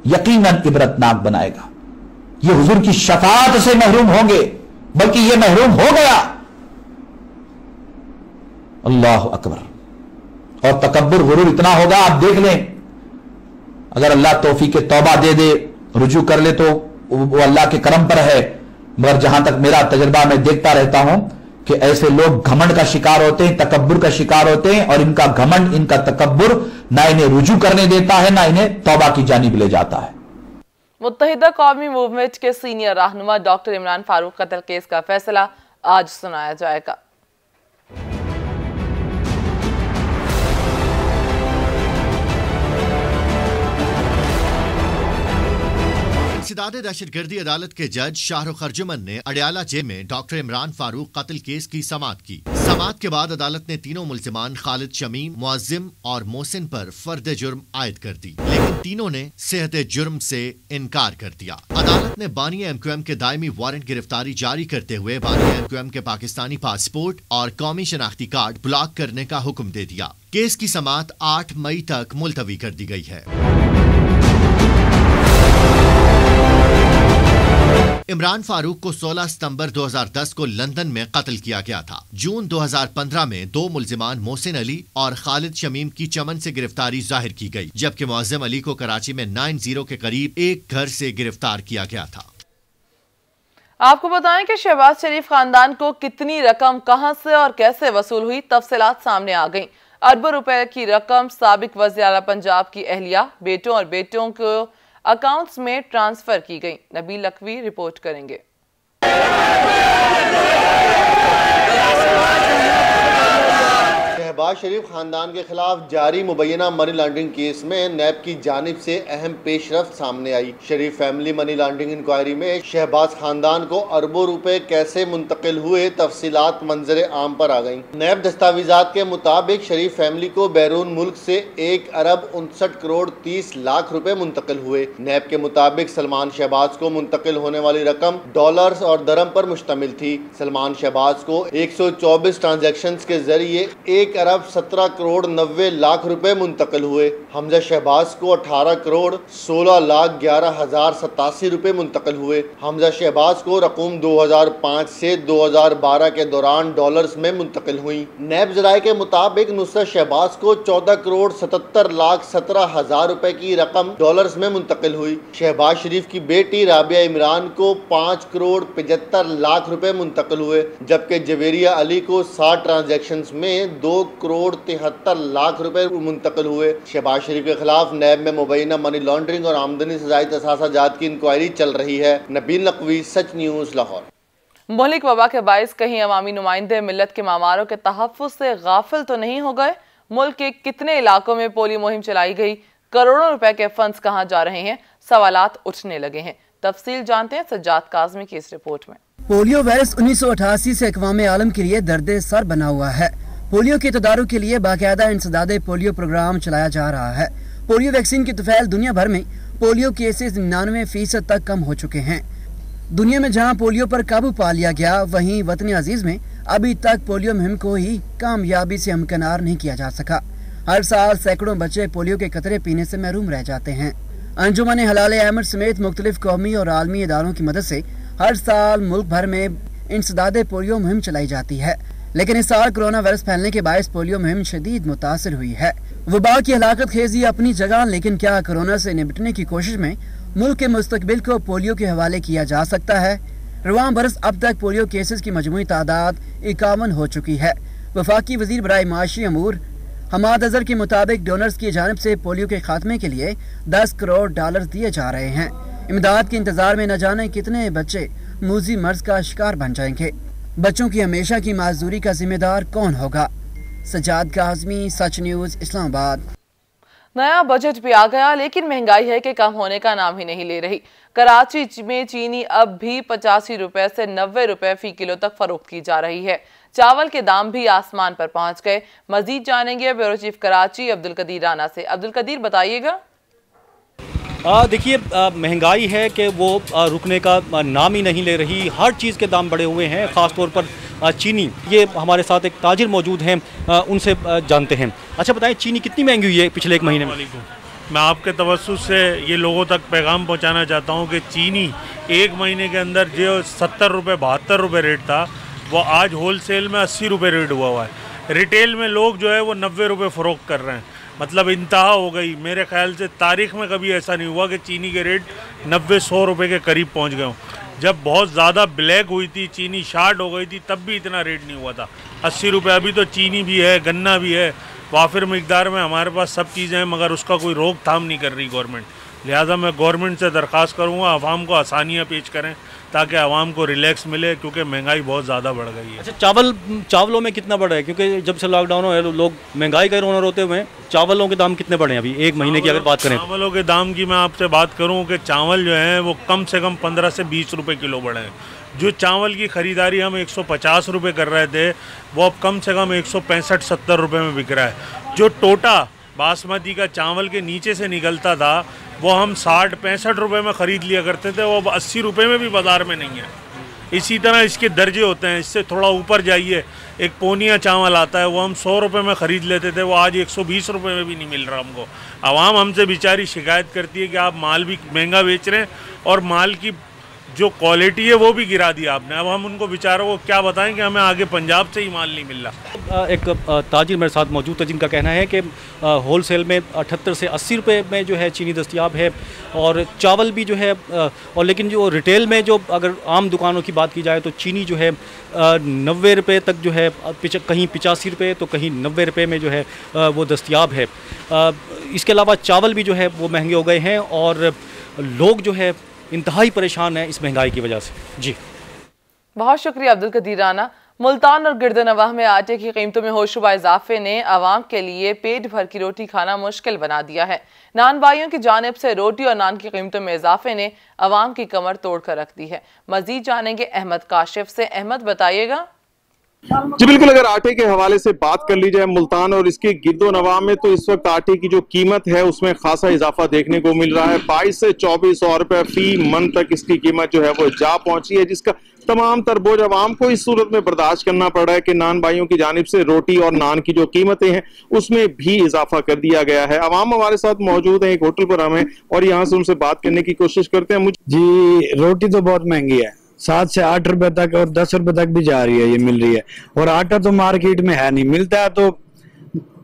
यकीनन इबरतनाक बनाएगा। ये हुजूर की शफाअत से महरूम होंगे, बल्कि ये महरूम हो गया। अल्लाह अकबर। और तकब्बुर गुरूर इतना होगा, आप देख लें, अगर अल्लाह तौफीक तौबा दे दे, रुजू कर ले तो वो अल्लाह के करम पर है। मगर जहां तक मेरा तजर्बा मैं देखता रहता हूं कि ऐसे लोग घमंड का शिकार होते हैं, तकब्बुर का शिकार होते हैं, और इनका घमंड, इनका तकब्बुर ना इन्हें रुजू करने देता है, ना इन्हें तौबा की जानिब ले जाता है। मुत्तहिदा कौमी मूवमेंट के सीनियर रहनुमा डॉक्टर इमरान फारूक कत्ल केस का फैसला आज सुनाया जाएगा। इंसदादे दहशतगर्दी अदालत के जज शाहरुख अर्जुमन ने अडयाला जेल में डॉक्टर इमरान फारूक कत्ल केस की समाअत की। समाअत के बाद अदालत ने तीनों मुल्जिमान खालिद शमीम, मुअज्जिम और मोहसिन पर फर्द जुर्म आयद कर दी, लेकिन तीनों ने सेहत जुर्म से इनकार कर दिया। अदालत ने बानी एमक्यूएम के दायमी वारंट गिरफ्तारी जारी करते हुए बानी एमक्यूएम के पाकिस्तानी पासपोर्ट और कौमी शनाख्ती कार्ड ब्लॉक करने का हुक्म दे दिया। केस की समाअत 8 मई तक मुलतवी कर दी गई है। इमरान फारूक को 16 सितंबर 2010 को लंदन में कत्ल किया गया था। जून 2015 में दो मुल्जिमान मोहसिन अली और खालिद शमीम की चमन से गिरफ्तारी जाहिर की गई, जबकि मुअज्जिम अली को कराची में 90 के करीब एक घर से गिरफ्तार किया गया था। आपको बताएं कि शहबाज शरीफ खानदान को कितनी रकम कहां से और कैसे वसूल हुई, तफसीलात सामने आ गई। अरबों रुपए की रकम साबिक वज़ीर आला पंजाब की अहलिया, बेटों और बेटियों को अकाउंट्स में ट्रांसफर की गई। नबील लखवी रिपोर्ट करेंगे। शहबाज शरीफ खानदान के खिलाफ जारी मुबैना मनी लॉन्ड्रिंग केस में नैब की जानिब से अहम पेशरफ्त सामने आई। शरीफ फैमिली मनी लॉन्ड्रिंग इंक्वायरी में शहबाज खानदान को अरबों रुपए कैसे मुंतकिल हुए, तफसीलात मंजर आम पर आ गई। नैब दस्तावेजात के मुताबिक शरीफ फैमिली को बैरून मुल्क से 1 अरब 59 करोड़ 30 लाख रुपए मुंतकिल हुए। नैब के मुताबिक सलमान शहबाज को मुंतकिल होने वाली रकम डॉलर्स और दरम पर मुश्तमिल थी। सलमान शहबाज को 124 ट्रांजेक्शन के जरिए 1 अरब 17 करोड़ 90 लाख रुपए मुंतकिल हुए। हमजा शहबाज को 18 करोड़ 16 लाख 11,087 रुपए मुंतकिल हुए। हमजा शहबाज को रकूम 2005 से 2012 के दौरान डॉलर्स में मुंतकिल हुई। नैब ज़राए के मुताबिक नुसरत शहबाज को 14 करोड़ 77 लाख 17 हजार रुपए की रकम डॉलर्स में मुंतकिल हुई। शहबाज शरीफ की बेटी राबिया इमरान को 5 करोड़ 75 लाख रुपए मुंतकिल हुए, जबकि जवेरिया अली को 60 ट्रांजेक्शन में 2 करोड़ 73 लाख रुपए मुंतकिल हुए। शहबाज शरीफ के खिलाफ नैब में मुबैना मनी लॉन्ड्रिंग और आमदनी से ज़ायद असासाजात की इंक्वायरी चल रही है। नबील नकवी, सच न्यूज़, लाहौर। मुल्क वबा के बाइस कहीं अवामी नुमाइंदे मिल्लत के मामारों के तहफ़्फ़ुज़ से गाफिल तो नहीं हो गए? मुल्क के कितने इलाकों में पोलियो मुहिम चलाई गई? करोड़ों रुपए के फंड्स कहाँ जा रहे हैं? सवालात उठने लगे हैं। तफसील जानते हैं सज्जाद काज़मी की इस रिपोर्ट में। पोलियो वायरस 1988 से अक़वाम आलम के लिए दर्द सर बना हुआ है। पोलियो के तदारुक के लिए बाकायदा इंसदादे पोलियो प्रोग्राम चलाया जा रहा है। पोलियो वैक्सीन की तुफैल दुनिया भर में पोलियो केसेस 99% तक कम हो चुके हैं। दुनिया में जहां पोलियो पर काबू पा लिया गया, वहीं वतन अजीज में अभी तक पोलियो मुहिम को ही कामयाबी से हमकिनार नहीं किया जा सका। हर साल सैकड़ों बच्चे पोलियो के कतरे पीने से महरूम रह जाते हैं। अंजुमन हलाल अहमद समेत मुख्तलिफ कौमी और आलमी इदारों की मदद से हर साल मुल्क भर में इंसदादे पोलियो मुहिम चलाई जाती है, लेकिन इस साल कोरोना वायरस फैलने के बायस पोलियो मुहिम शदीद मुतासिर हुई है। वबा की हलाकत खेजी अपनी जगह, लेकिन क्या कोरोना से निपटने की कोशिश में मुल्क के मुस्तकबिल को पोलियो के हवाले किया जा सकता है? रवां बरस अब तक पोलियो केसेस की मजमूई तादाद 51 हो चुकी है। वफाकी वजीर बराए माशी अमूर हमाद अजहर के मुताबिक डोनर्स की जानिब से पोलियो के खात्मे के लिए 10 करोड़ डॉलर दिए जा रहे हैं। इमदाद के इंतजार में न जाने कितने बच्चे मूजी मर्ज का शिकार बन जाएंगे। बच्चों की हमेशा की माजदूरी का जिम्मेदार कौन होगा? सजाद काज़मी, सच न्यूज, इस्लामाबाद। नया बजट भी आ गया, लेकिन महंगाई है कि कम होने का नाम ही नहीं ले रही। कराची में चीनी अब भी 85 रुपए से 90 रुपए फी किलो तक फरोख्त की जा रही है। चावल के दाम भी आसमान पर पहुंच गए। मजीद जानेंगे ब्यूरो चीफ कराची अब्दुल कदीर राना से। अब्दुल कदीर, बताइएगा। देखिए, महंगाई है कि वो रुकने का नाम ही नहीं ले रही। हर चीज़ के दाम बढ़े हुए हैं, ख़ास तौर पर चीनी। ये हमारे साथ एक ताजिर मौजूद हैं, उनसे जानते हैं। अच्छा बताएं, चीनी कितनी महंगी हुई है पिछले एक महीने में? मैं आपके तवज्जुह से ये लोगों तक पैगाम पहुंचाना चाहता हूं कि चीनी एक महीने के अंदर जो 70 रुपये 72 रुपये रेट था, वो आज होल सेल में 80 रुपये रेट हुआ है। रिटेल में लोग जो है वो 90 रुपये फ़रोख्त कर रहे हैं। मतलब इंतहा हो गई। मेरे ख्याल से तारीख़ में कभी ऐसा नहीं हुआ कि चीनी के रेट 90-100 रुपये के करीब पहुँच गए हों। जब बहुत ज़्यादा ब्लैक हुई थी, चीनी शार्ट हो गई थी, तब भी इतना रेट नहीं हुआ था। 80 रुपये। अभी तो चीनी भी है, गन्ना भी है, वाफिर मिकदार में हमारे पास सब चीज़ें हैं, मगर उसका कोई रोकथाम नहीं कर रही गवर्नमेंट। लिहाजा मैं गवर्नमेंट से दरख्वास्त करूँगा आवाम को आसानियाँ पेश करें ताकि आवाम को रिलैक्स मिले, क्योंकि महंगाई बहुत ज़्यादा बढ़ गई है। अच्छा, चावलों में कितना बढ़ा है? क्योंकि जब से लॉकडाउन हो लोग महंगाई का रोना रोते हुए हैं। चावलों के दाम कितने बढ़े हैं अभी एक महीने की अगर बात करें? चावलों के दाम की मैं आपसे बात करूँ कि चावल जो है वो कम से कम 15 से 20 रुपये किलो बढ़े हैं। जो चावल की ख़रीदारी हम 150 रुपये कर रहे थे, वो अब कम से कम 165-70 रुपये में बिक रहा है। जो टोटा बासमती का चावल के नीचे से निकलता था, वो हम 60-65 रुपये में ख़रीद लिया करते थे, वो अब 80 रुपये में भी बाज़ार में नहीं है। इसी तरह इसके दर्जे होते हैं। इससे थोड़ा ऊपर जाइए, एक पोनिया चावल आता है, वो हम 100 रुपये में ख़रीद लेते थे, वो आज 120 रुपये में भी नहीं मिल रहा हमको। आवाम हमसे बेचारी शिकायत करती है कि आप माल भी महंगा बेच रहे हैं और माल की जो क्वालिटी है वो भी गिरा दिया आपने। अब हम उनको बेचारों को क्या बताएं कि हमें आगे पंजाब से ही माल नहीं मिल रहा। एक ताजिर मेरे साथ मौजूद है जिनका कहना है कि होल सेल में 78 से 80 रुपये में जो है चीनी दस्तियाब है और चावल भी जो है, और लेकिन जो रिटेल में जो अगर आम दुकानों की बात की जाए तो चीनी जो है 90 रुपये तक जो है, कहीं 85 रुपये तो कहीं 90 रुपये में जो है वो दस्तियाब है। इसके अलावा चावल भी जो है वो महंगे हो गए हैं और लोग जो है इंतहाई परेशान है इस महंगाई की वजह से। जी बहुत शुक्रिया अब्दुल कदीर राना। मुल्तान और गिरदनवाह में आटे की कीमतों में होशरुबा इजाफे ने आवाम के लिए पेट भर की रोटी खाना मुश्किल बना दिया है। नान भाइयों की जानिब से रोटी और नान की कीमतों में इजाफे ने आवाम की कमर तोड़ कर रख दी है। मजीद जानेंगे अहमद काशिफ से। अहमद, बताइएगा। जी बिल्कुल, अगर आटे के हवाले से बात कर ली जाए मुल्तान और इसके गिरदोनवाह में, तो इस वक्त आटे की जो कीमत है उसमें खासा इजाफा देखने को मिल रहा है। 22 से 2400 रुपए फी मन तक इसकी कीमत जो है वो जा पहुंची है, जिसका तमाम तर बोझ आवाम को इस सूरत में बर्दाश्त करना पड़ रहा है कि नान भाइयों की जानिब से रोटी और नान की जो कीमतें हैं उसमें भी इजाफा कर दिया गया है। आवाम हमारे साथ मौजूद है, एक होटल पर हम हैं और यहाँ से उनसे बात करने की कोशिश करते हैं। जी, रोटी तो बहुत महंगी है, 7 से 8 रुपए तक और 10 रुपए तक भी जा रही है, ये मिल रही है। और आटा तो मार्केट में है नहीं, मिलता है तो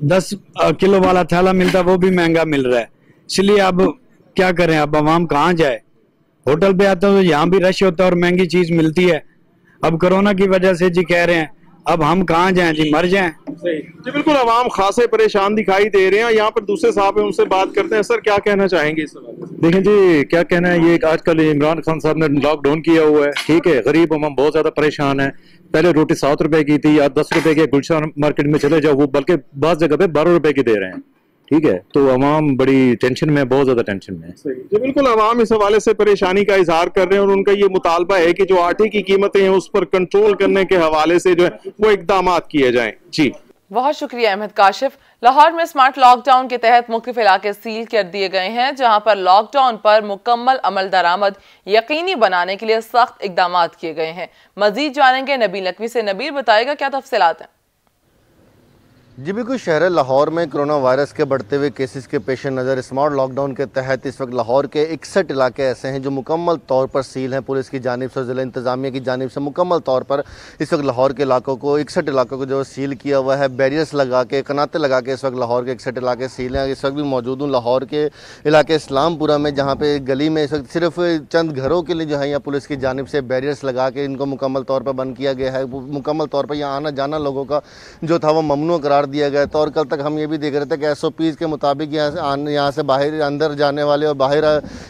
10 किलो वाला थैला मिलता है, वो भी महंगा मिल रहा है। इसलिए अब क्या करें, अब आवाम कहाँ जाए? होटल पे आता है तो यहाँ भी रश होता है और महंगी चीज मिलती है। अब कोरोना की वजह से जी कह रहे हैं, अब हम कहाँ जाएं जी, मर जाएं। जी बिल्कुल, आवाम खासे परेशान दिखाई दे रहे हैं। यहाँ पर दूसरे साहब हैं, उनसे बात करते हैं। सर, क्या कहना चाहेंगे इस सवाल? देखें जी, क्या कहना है, ये आजकल इमरान खान साहब ने लॉकडाउन किया हुआ है, ठीक है। गरीब हम बहुत ज्यादा परेशान है। पहले रोटी 7 रुपए की थी या 10 रुपए की, गुलशन मार्केट में चले जाओ वो बल्कि बास जगह पे 12 रुपए की दे रहे हैं, ठीक है। तो आवाम बड़ी टेंशन में, बहुत ज्यादा टेंशन में। जी बिल्कुल, आवाम इस हवाले से परेशानी का इजहार कर रहे हैं और उनका ये मुतालबा है कि जो आटे की कीमतें हैं उस पर कंट्रोल करने के हवाले से जो है वो इकदाम किए जाएं। जी बहुत शुक्रिया अहमद काशिफ। लाहौर में स्मार्ट लॉकडाउन के तहत मुख्तलिफ इलाके सील कर दिए गए हैं, जहां पर लॉकडाउन पर मुकम्मल अमल दरामद यकीनी बनाने के लिए सख्त इकदाम किए गए हैं। मजीद जानेंगे नबील नकवी से। नबील, बताएगा क्या तफसीलात हैं? जी बिल्कुल, शहर लाहौर में कोरोना वायरस के बढ़ते हुए केसेस के पेश नज़र स्मार्ट लॉकडाउन के तहत इस वक्त लाहौर के 61 इलाके ऐसे हैं जो मुकम्मल तौर पर सील हैं। पुलिस की जानिब से, ज़िला इंतज़ामिया की जानिब से मुकम्मल तौर पर इस वक्त लाहौर के इलाकों को 61 इलाकों को जो सील किया हुआ है। बैरियर्स लगा के, कनाते लगा के इस वक्त लाहौर के 61 इलाके सील हैं। इस वक्त भी मौजूद हूँ लाहौर के इलाके इस्लामपुरा में, जहाँ पर गली में इस वक्त सिर्फ चंद घरों के लिए जो है यहाँ पुलिस की जानिब से बैरियर्स लगा के इनको मुकम्मल तौर पर बंद किया गया है। मुकम्मल तौर पर यहाँ आना जाना लोगों का जो था वो ममनू करार दिया गया था। और कल तक हम ये भी देख रहे थे कि SOPs के मुताबिक यहाँ से बाहर अंदर जाने वाले और बाहर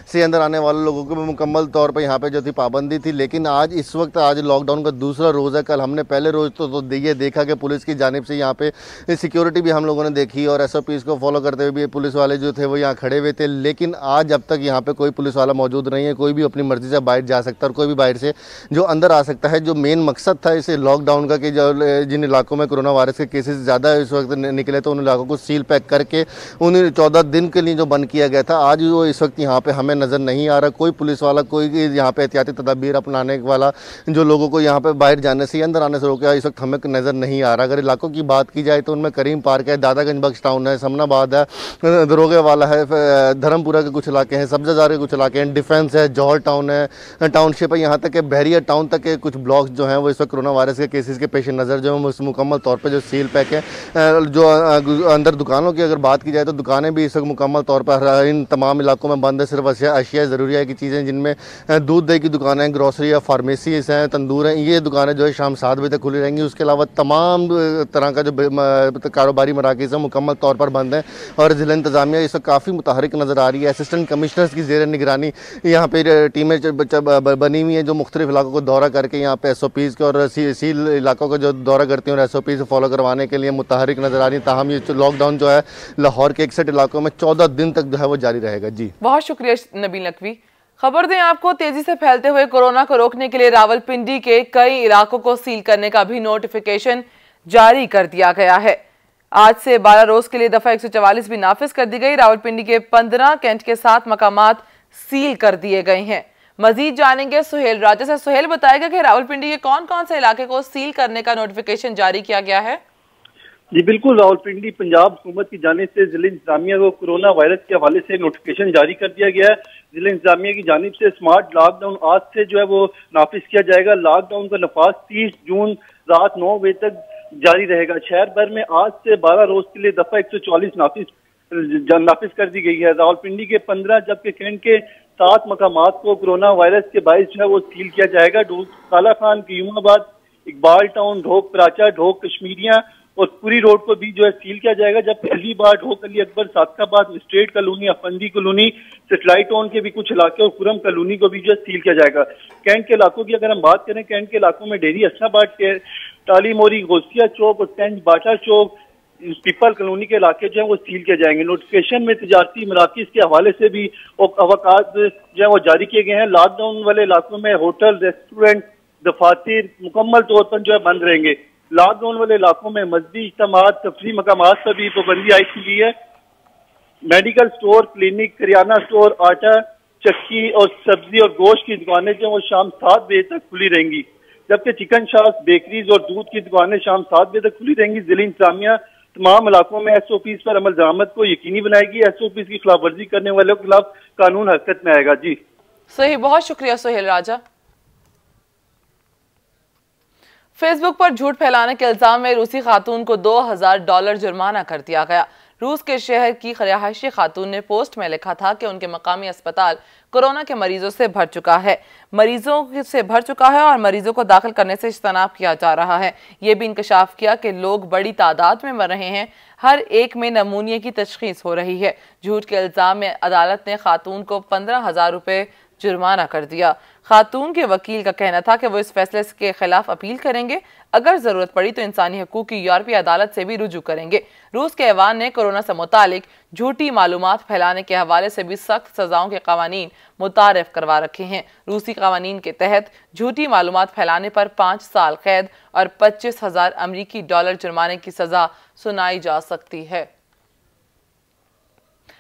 से अंदर आने वाले लोगों को भी मुकम्मल तौर पर यहाँ पे जो थी पाबंदी थी। लेकिन आज इस वक्त आज लॉकडाउन का दूसरा रोज़ है। कल हमने पहले रोज़ तो ये देखा कि पुलिस की जानिब से यहाँ पे सिक्योरिटी भी हम लोगों ने देखी और SOPs को फॉलो करते हुए भी पुलिस वाले जो थे वो यहाँ खड़े हुए थे। लेकिन आज अब तक यहाँ पर कोई पुलिस वाला मौजूद नहीं है। कोई भी अपनी मर्ज़ी से बाहर जा सकता है और कोई भी बाहर से जो अंदर आ सकता है। जो मेन मकसद था इस लॉकडाउन का कि जो जिन इलाकों में कोरोना वायरस के केसेस ज़्यादा इस वक्त निकले तो उन इलाकों को सील पैक करके उन 14 दिन के लिए जो बंद किया गया था, आज वो इस वक्त यहाँ पे हमें नज़र नहीं आ रहा। कोई पुलिस वाला, कोई यहाँ पे एहतियाती तदाबीर अपनाने वाला जो लोगों को यहाँ पे बाहर जाने से, अंदर आने से रोके, इस वक्त हमें नज़र नहीं आ रहा। अगर इलाकों की बात की जाए तो उनमें करीम पार्क है, दादागंज बख्श टाउन है, समनाबाद है, दरोगे वाला है, धर्मपुरा के कुछ इलाके हैं, सब्जाजार के कुछ इलाके हैं, डिफेंस है, जौहर टाउन है, टाउनशिप है, यहाँ तक के बहरिया टाउन तक के कुछ ब्लॉक्स जो हैं वो इस वक्त कोरोना वायरस के केसेस के पेश नज़र जो है मुकम्मल तौर पर जो सील पैक है। जो अंदर दुकानों की अगर बात की जाए तो दुकानें भी इस वक्त मुकम्मल तौर पर इन तमाम इलाकों में बंद है। सिर्फ अशिया ज़रूरिया की चीज़ें जिनमें दूध दही की दुकानें, ग्रॉसरी या फार्मेसीज हैं, तंदूर हैं, ये दुकानें जो है शाम 7 बजे तक खुली रहेंगी। उसके अलावा तमाम तरह का जो कारोबारी मराकज़ हैं मुकम्मल तौर पर बंद हैं। और ज़िला इंतज़ामिया इस वक्त काफ़ी मुतहरिक नज़र आ रही है। असिस्टेंट कमिश्नर्स की ज़ेर निगरानी यहाँ पर टीमें बनी हुई हैं जो मुख्तलिफ इलाकों को दौरा करके यहाँ पे SOPs के और सील इलाकों को जो दौरा करती हैं और SOPs फॉलो करवाने के लिए मुतहरिक नज़र आ रही है। ताहम ये लॉकडाउन जो है लाहौर के 61 इलाकों में 14 दिन तक जो है वो जारी रहेगा। जी बहुत शुक्रिया नबील नकवी। खबर दें आपको, तेजी से फैलते हुए कोरोना को रोकने के लिए रावलपिंडी के कई इलाकों को सील करने का भी नोटिफिकेशन जारी कर दिया गया है। आज से 12 रोज के लिए दफा 144 भी नाफिज कर दी गई। रावलपिंडी के 15 कैंट के 7 मकामात सील कर दिए गए हैं। मजीद जानेंगे सुहेल राजा से। सुहेल बताएगा कि रावलपिंडी के कौन कौन से इलाके को सील करने का नोटिफिकेशन जारी किया गया है। जी बिल्कुल, रावलपिंडी पंजाब हुकूमत की जानिब से जिला इंतजामिया को कोरोना वायरस के हवाले से नोटिफिकेशन जारी कर दिया गया है। जिला इंतजामिया की जानिब से स्मार्ट लॉकडाउन आज से जो है वो नाफिज किया जाएगा। लॉकडाउन का नफाज 30 जून रात 9 बजे तक जारी रहेगा। शहर भर में आज से 12 रोज के लिए दफा 144 नाफिज कर दी गई है। रावलपिंडी के 15 जबकि कैंट के 7 मकामात को कोरोना वायरस के बायस जो है वो सील किया जाएगा। काला खान, कीमाबाद, इकबाल टाउन, ढोक पराचा, ढोक कश्मीरिया और पूरी रोड को भी जो है सील किया जाएगा। जबकि अली बार, Dhok Ali Akbar, Sadiqabad, State Colony, Afandi Colony, Satellite Town के भी कुछ इलाके और खुरम कॉलोनी को भी जो है सील किया जाएगा। कैंट के इलाकों की अगर हम बात करें, कैंट के इलाकों में डेरी, असनाबाद, टाली मोरी, गोसिया चौक और सेंट बाटा चौक, पीपल कॉलोनी के इलाके जो है वो सील किए जाएंगे। नोटिफिकेशन में तिजारती मराकिज के हवाले से भी अवकाश जो है वो जारी किए गए हैं। लॉकडाउन वाले इलाकों में होटल, रेस्टोरेंट, दफातर मुकम्मल तौर पर जो है बंद रहेंगे। लॉकडाउन वाले इलाकों में मस्जिद, इज्तिमात, तफरीह मकामात पर भी पाबंदी आयद की गई है। Medical store, clinic, kirana store, आटा चक्की और सब्जी और गोश्त की दुकानें जो है वो शाम 7 बजे तक खुली रहेंगी। जबकि चिकन शॉप, बेकरीज और दूध की दुकानें शाम 7 बजे तक खुली रहेंगी। जिला इंतजामिया तमाम इलाकों में SOPs पर अमल दरामद को यकीनी बनाएगी। SOPs की खिलाफ वर्जी करने वालों के खिलाफ कानून हरकत में आएगा। जी सही, बहुत शुक्रिया सुहेल राजा। फेसबुक पर झूठ फैलाने के इल्जाम में रूसी खातून को $2000 जुर्माना कर दिया गया। रूस के शहर की रिहायशी खातून ने पोस्ट में लिखा था कि उनके मकामी अस्पताल कोरोना के मरीजों से भर चुका है और मरीजों को दाखिल करने से इज्तनाब किया जा रहा है। ये भी इंकशाफ किया कि लोग बड़ी तादाद में मर रहे हैं, हर एक में नमूनिया की तशखीस हो रही है। झूठ के इल्जाम में अदालत ने खातून को 15,000 रुपये जुर्माना कर दिया। खातून के वकील का कहना था कि वो इस फैसले के खिलाफ अपील करेंगे। अगर जरूरत पड़ी तो इंसानी हकूक की यूरोपीय अदालत से भी रुजू करेंगे। रूस के ऐवान ने कोरोना से मुतालिक झूठी मालूमात फैलाने के हवाले से भी सख्त सजाओं के कवानीन मुतारिफ करवा रखे हैं। रूसी कवानीन के तहत झूठी मालूमात फैलाने पर 5 साल कैद और $25,000 जुर्माने की सजा सुनाई जा सकती है।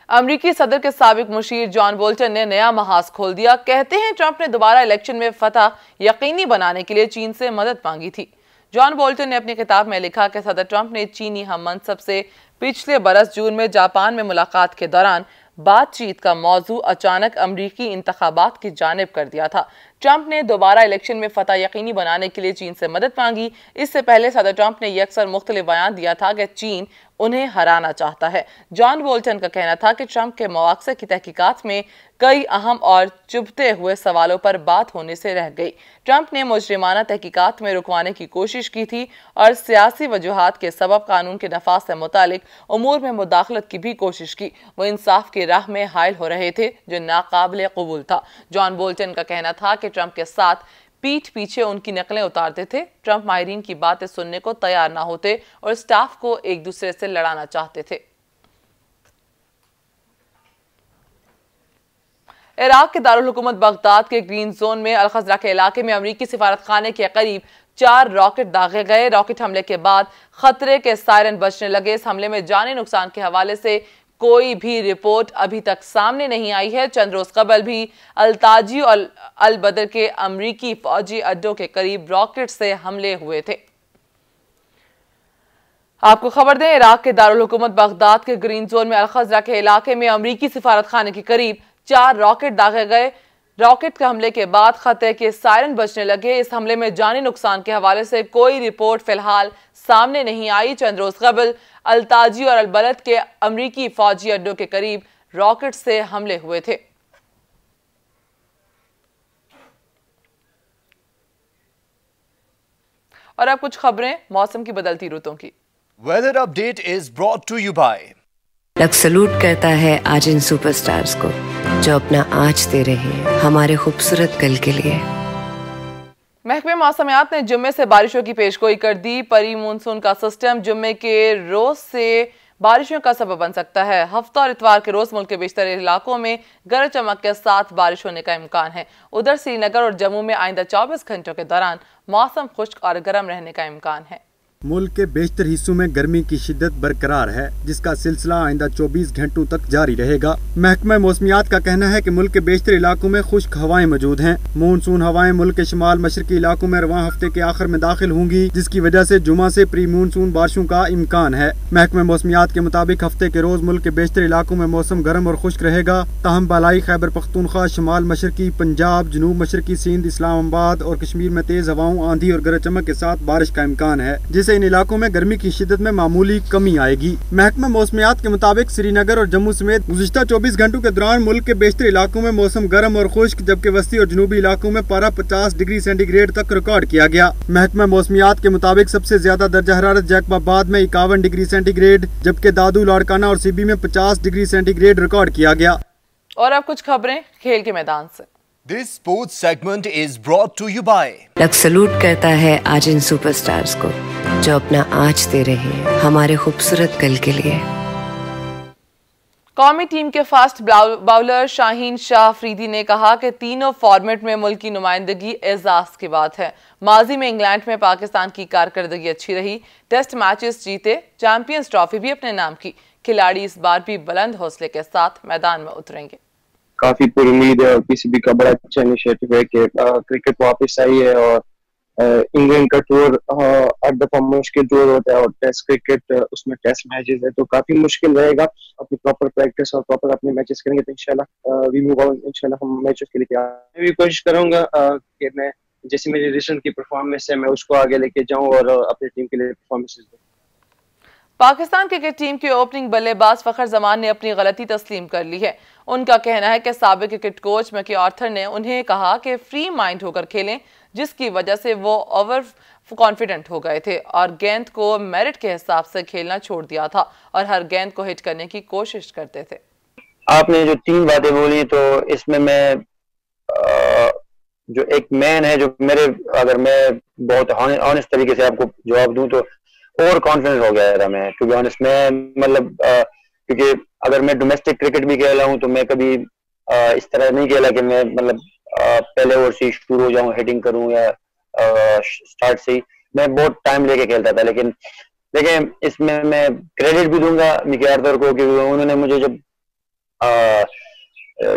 अमरीकी सदर के साबिक मुशीर जॉन बोल्टन ने नया महाज खोल दिया। कहते हैं ट्रंप ने दोबारा इलेक्शन में फतह यकीनी बनाने के लिए चीन से मदद मांगी थी। जॉन बोल्टन ने अपनी किताब में लिखा कि सदर ट्रंप ने चीनी हम मनसब से पिछले बरस जून में जापान में मुलाकात के दौरान बातचीत का मौजू अचानक अमरीकी इंतखाबात की जानिब कर दिया था। ट्रंप ने दोबारा इलेक्शन में फतह यकीनी बनाने के लिए चीन से मदद मांगी। इससे पहले सदर ट्रंप ने यह अक्सर मुख्तलिफ बयान दिया था कि चीन उन्हें हराना चाहता है। जॉन बोल्टन का कहना था कि ट्रंप के मवाक़से की तहकीकात में कई अहम और चुभते हुए सवालों पर बात होने से रह गई। ट्रंप ने मुजरिमाना तहकीकात में रुकवाने की कोशिश की थी और सियासी वजूहात के सबब कानून के नफाज से मुतालिक उमूर में मुदाखलत की भी कोशिश की। वो इंसाफ की राह में हायल हो रहे थे जो नाकाबिल कबूल था। जॉन बोल्टन का कहना था कि ट्रंप के साथ पीठ पीछे उनकी नकलें उतारते थे। ट्रंप माहिरीन की बातें सुनने को तैयार ना होते और स्टाफ को एक दूसरे से लड़ाना चाहते थे। इराक के दारुल हुकूमत बगदाद के ग्रीन जोन में अल-खज़रा के इलाके में अमरीकी सिफारत खाने के करीब 4 रॉकेट दागे गए। रॉकेट हमले के बाद खतरे के सायरन बजने लगे। इस हमले में जानी नुकसान के हवाले से कोई भी रिपोर्ट अभी तक सामने नहीं आई है। चंद रोज कबल भी अल-ताजी और अल-बदर के अमरीकी फौजी अड्डों के करीब रॉकेट से हमले हुए थे। आपको खबर दें, इराक के दारुल हुकूमत बगदाद के ग्रीन जोन में अल-खज़रा के इलाके में अमरीकी सिफारत खाने के करीब 4 रॉकेट दागे गए। रॉकेट के हमले के बाद खतरे के सायरन बजने लगे। इस हमले में जानी नुकसान के हवाले से कोई रिपोर्ट फिलहाल सामने नहीं आई। चंद रोज कबल अल-ताजी और अल-बलद के अमरीकी फौजी अड्डों के करीब रॉकेट से हमले हुए थे। और अब कुछ खबरें मौसम की बदलती रुतों की। Weather update is brought to you by Lux salute करता है आज इन सुपरस्टार्स को जो अपना आज दे रहे हैं हमारे खूबसूरत कल के लिए। महकमे मौसमियात ने जुम्मे से बारिशों की पेशगोई कर दी। परी मानसून का सिस्टम जुम्मे के रोज से बारिशों का सबब बन सकता है। हफ्ता और इतवार के रोज मुल्क के बेशतर इलाकों में गरज चमक के साथ बारिश होने का इम्कान है। उधर श्रीनगर और जम्मू में आइंदा 24 घंटों के दौरान मौसम खुश्क और गर्म रहने का इम्कान है। मुल्क के बेशतर हिस्सों में गर्मी की शिद्दत बरकरार है, जिसका सिलसिला आइंदा 24 घंटों तक जारी रहेगा। महकमा मौसमियात का कहना है कि मुल्क के बेशतर इलाकों में खुश्क हवाएं मौजूद हैं। मानसून हवाएं मुल्क के शुमाल मशरकी इलाकों में रवां हफ्ते के आखिर में दाखिल होंगी, जिसकी वजह से जुमा से प्री मानसून बारिशों का इम्कान है। महकमा मौसमियात के मुताबिक हफ्ते के रोज मुल्क के बेशतर इलाकों में मौसम गर्म और खुश्क रहेगा। ताहम बालाई खैबर पख्तूनख्वा, शुमाल मशरकी पंजाब, जनूब मशरकी सिंध, इस्लामाबाद और कश्मीर में तेज हवाओं, आंधी और गरज चमक के साथ बारिश का इम्कान है, जिससे इन इलाकों में गर्मी की शिद्दत में मामूली कमी आएगी। महकमा मौसमियात के मुताबिक श्रीनगर और जम्मू समेत गुज़िश्ता 24 घंटों के दौरान मुल्क के बेशतर इलाकों में मौसम गर्म और खुश्क, जबकि वस्ती और जनूबी इलाकों में पारा 50 डिग्री सेंटीग्रेड तक रिकॉर्ड किया गया। महकमा मौसमियात के मुताबिक सबसे ज्यादा दर्जा हरारत जैकबाबाद में 51 डिग्री सेंटीग्रेड, जबकि दादू, लाड़काना और सीबी में 50 डिग्री सेंटीग्रेड रिकॉर्ड किया गया। और अब कुछ खबरें खेल के मैदान से। This sports segment is brought to you by Lux salute करता है आज इन सुपरस्टार्स को जो अपना आज दे रहे हैं हमारे खूबसूरत कल के लिए। कौमी टीम के फास्ट बाउलर शाहीन शाह अफरीदी ने कहा कि तीनों फॉर्मेट में मुल्क की नुमाइंदगी एजाज की बात है। माजी में इंग्लैंड में पाकिस्तान की कारकर्दगी अच्छी रही, टेस्ट मैचेस जीते, चैंपियंस ट्रॉफी भी अपने नाम की। खिलाड़ी इस बार भी बुलंद हौसले के साथ मैदान में उतरेंगे। काफी पुरुमीद है और पीसीबी का बड़ा अच्छा इनिशिएटिव है कि क्रिकेट वापस आई है और इंग्लैंड का टूर हर दफा मुश्किल टूर होता है और टेस्ट क्रिकेट उसमें टेस्ट मैचेस है तो काफी मुश्किल रहेगा। अपनी प्रॉपर प्रैक्टिस और प्रॉपर अपने मैचेस करेंगे तो इंशाल्लाह वी मूव ऑन, इंशाल्लाह हम मैचेस के लिए तैयार। मैं भी कोशिश करूंगा कि मैं जैसे मेरी रिसेंट की परफॉर्मेंस है मैं उसको आगे लेके जाऊं और अपनी टीम के लिए परफॉर्मेंसेस दूं। पाकिस्तान क्रिकेट टीम के ओपनिंग बल्लेबाज फखर जमान ने अपनी गलती तस्लीम कर ली है। उनका कहना है कि साबिक क्रिकेट कोच मैकी आर्थर ने उन्हें कहा कि फ्री माइंड होकर खेलें, जिसकी वजह से वो ओवर कॉन्फिडेंट हो गए थे और गेंद को मेरिट के हिसाब से खेलना छोड़ दिया था और हर गेंद को हिट करने की कोशिश करते थे। आपने जो 3 बातें बोली तो इसमें मैं जो एक मैन है जो मेरे अगर मैं बहुत ऑनेस्ट तरीके से आपको जवाब दूं तो ओवर कॉन्फिडेंस हो गया था मैं, टू बी ऑनेस्ट। मैं मतलब क्योंकि अगर मैं डोमेस्टिक क्रिकेट भी खेला हूं तो मैं कभी इस तरह नहीं खेला कि मैं मतलब पहले ओवर से शुरू हो जाऊं, हिटिंग करूं या स्टार्ट से ही। मैं बहुत टाइम लेके खेलता था, लेकिन इसमें मैं क्रेडिट भी दूंगा मिकी आर्थर को क्योंकि उन्होंने मुझे जब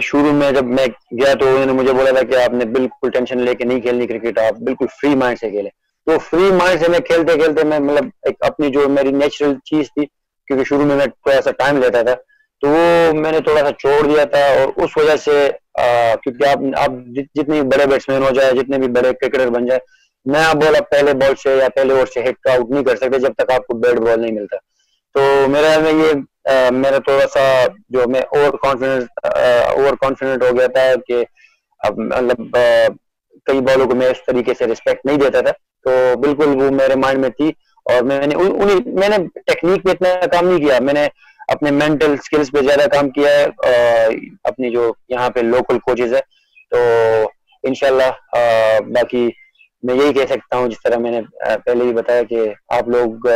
शुरू में जब मैं गया तो उन्होंने मुझे बोला था कि आपने बिल्कुल टेंशन लेके नहीं खेलनी क्रिकेट, आप बिल्कुल फ्री माइंड से खेलें। तो फ्री माइंड से मैं खेलते खेलते मैं मतलब एक अपनी जो मेरी नेचुरल चीज थी, क्योंकि शुरू में मैं थोड़ा सा टाइम लेता था, तो वो मैंने थोड़ा सा छोड़ दिया था। और उस वजह से क्योंकि आप जितने भी बड़े बैट्समैन हो जाए, जितने भी बड़े क्रिकेटर बन जाए, नया बॉल आप पहले बॉल से या पहले ओवर से हिट आउट नहीं कर सकते जब तक आपको बैट बॉल नहीं मिलता। तो मेरा में ये मेरा थोड़ा सा जो मैं ओवर कॉन्फिडेंट हो गया था कि अब मतलब कई बॉलों को मैं इस तरीके से रिस्पेक्ट नहीं देता था, तो बिल्कुल वो मेरे माइंड में थी। और मैंने टेक्निक पे इतना काम नहीं किया, मैंने अपने मेंटल स्किल्स पे ज्यादा काम किया है। अपनी जो यहाँ पे लोकल कोचेज है, तो इंशाल्लाह बाकी मैं यही कह सकता हूँ, जिस तरह मैंने पहले भी बताया कि आप लोग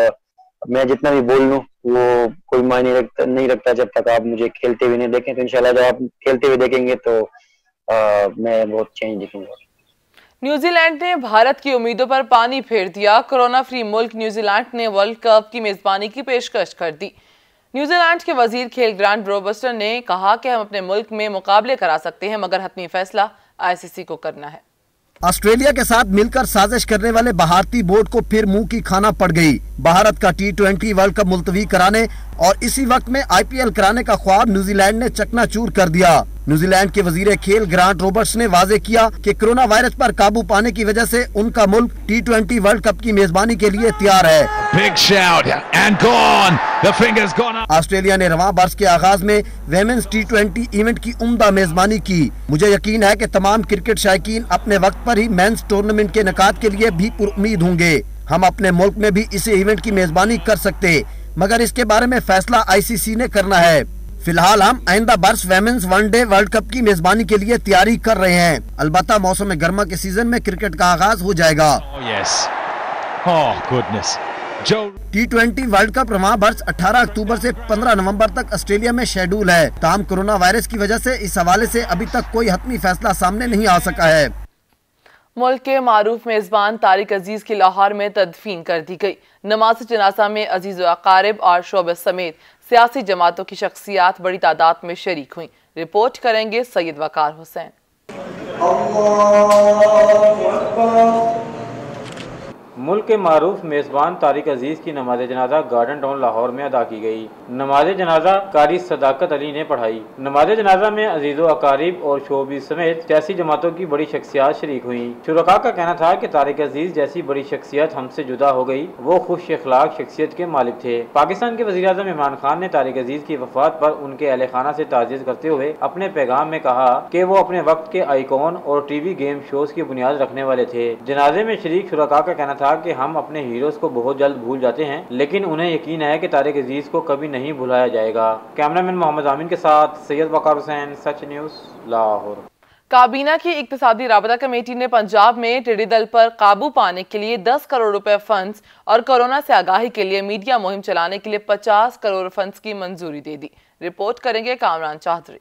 मैं जितना भी बोल लूँ वो कोई मायने नहीं रखता जब तक आप मुझे खेलते हुए नहीं देखें। तो इंशाल्लाह जब आप खेलते हुए देखेंगे तो मैं बहुत चेंज दिखूंगा। न्यूजीलैंड ने भारत की उम्मीदों पर पानी फेर दिया। कोरोना फ्री मुल्क न्यूजीलैंड ने वर्ल्ड कप की मेजबानी की पेशकश कर दी। न्यूजीलैंड के वजीर खेल ग्रांट ब्रोबस्टर ने कहा कि हम अपने मुल्क में मुकाबले करा सकते हैं, मगर हतमी फैसला आईसीसी को करना है। ऑस्ट्रेलिया के साथ मिलकर साजिश करने वाले भारतीय बोर्ड को फिर मुंह की खाना पड़ गई। भारत का T20 वर्ल्ड कप मुलतवी कराने और इसी वक्त में IPL कराने का ख्वाब न्यूजीलैंड ने चकनाचूर कर दिया। न्यूजीलैंड के वजीर खेल ग्रांट रॉबर्ट्स ने वाजे किया कि कोरोना वायरस पर काबू पाने की वजह से उनका मुल्क T20 वर्ल्ड कप की मेजबानी के लिए तैयार है। Big shout and gone. The finger's gone up. Australia ने रवां बरस के आगाज में वेमेंस T20 इवेंट की उम्दा मेजबानी की। मुझे यकीन है कि तमाम क्रिकेट शायकीन अपने वक्त पर ही मेंस टूर्नामेंट के इनेकाद के लिए भी पुरुम्मीद होंगे। हम अपने मुल्क में भी इस इवेंट की मेजबानी कर सकते, मगर इसके बारे में फैसला ICC ने करना है। फिलहाल हम आइंदा बरस वेमेंस वनडे वर्ल्ड कप की मेजबानी के लिए तैयारी कर रहे हैं। अलबत्ता मौसम गर्मा के सीजन में क्रिकेट का आगाज हो जाएगा। T20 वर्ल्ड कप रवां बरस 18 अक्टूबर से 15 नवंबर तक ऑस्ट्रेलिया में शेड्यूल है। ताहम कोरोना वायरस की वजह से इस हवाले से अभी तक कोई हतमी फैसला सामने नहीं आ सका है। मुल्क के मारूफ मेजबान तारिक अजीज की लाहौर में तदफीन कर दी गई। नमाज जनाजा में अजीज व अकारिब और शोबे समेत सियासी जमातों की शख्सियात बड़ी तादाद में शरीक हुई। रिपोर्ट करेंगे सैयद वकार हुसैन। मुल्क के मारूफ मेज़बान तारिक अजीज़ की नमाज जनाजा गार्डन टाउन लाहौर में अदा की गई। नमाज जनाजा कारी सदाकत अली ने पढ़ाई। नमाज जनाजा में अजीज़ो अकारीब और शोबी समेत सियासी जमातों की बड़ी शख्सियात शरीक हुई। शुरका का कहना था कि तारिक अजीज़ जैसी बड़ी शख्सियत हमसे जुदा हो गई। वो खुश अखलाक शख्सियत के मालिक थे। पाकिस्तान के वज़ीर आज़म इमरान खान ने तारिक अजीज़ की वफात पर उनके अहले खाना से ताज़ियत करते हुए अपने पैगाम में कहा कि वो अपने वक्त के आइकॉन और टीवी गेम शोज की बुनियाद रखने वाले थे। जनाजे में शरीक शुरका का कहना था कि हम अपने हीरोज को बहुत जल्द भूल जाते हैं, लेकिन उन्हें यकीन है कि तारिक अजीज को कभी नहीं भुलाया जाएगा। कैमरामैन मोहम्मद आमीन के साथ सैयद वकार हुसैन, सच न्यूज़, लाहौर। काबीना की इक्तिसादी राबता कमेटी ने पंजाब में टिड्डी दल पर काबू पाने के लिए 10 करोड़ रुपए फंड्स और कोरोना से आगाही के लिए मीडिया मुहिम चलाने के लिए 50 करोड़ फंड्स की मंजूरी दे दी। रिपोर्ट करेंगे कामरान चौधरी।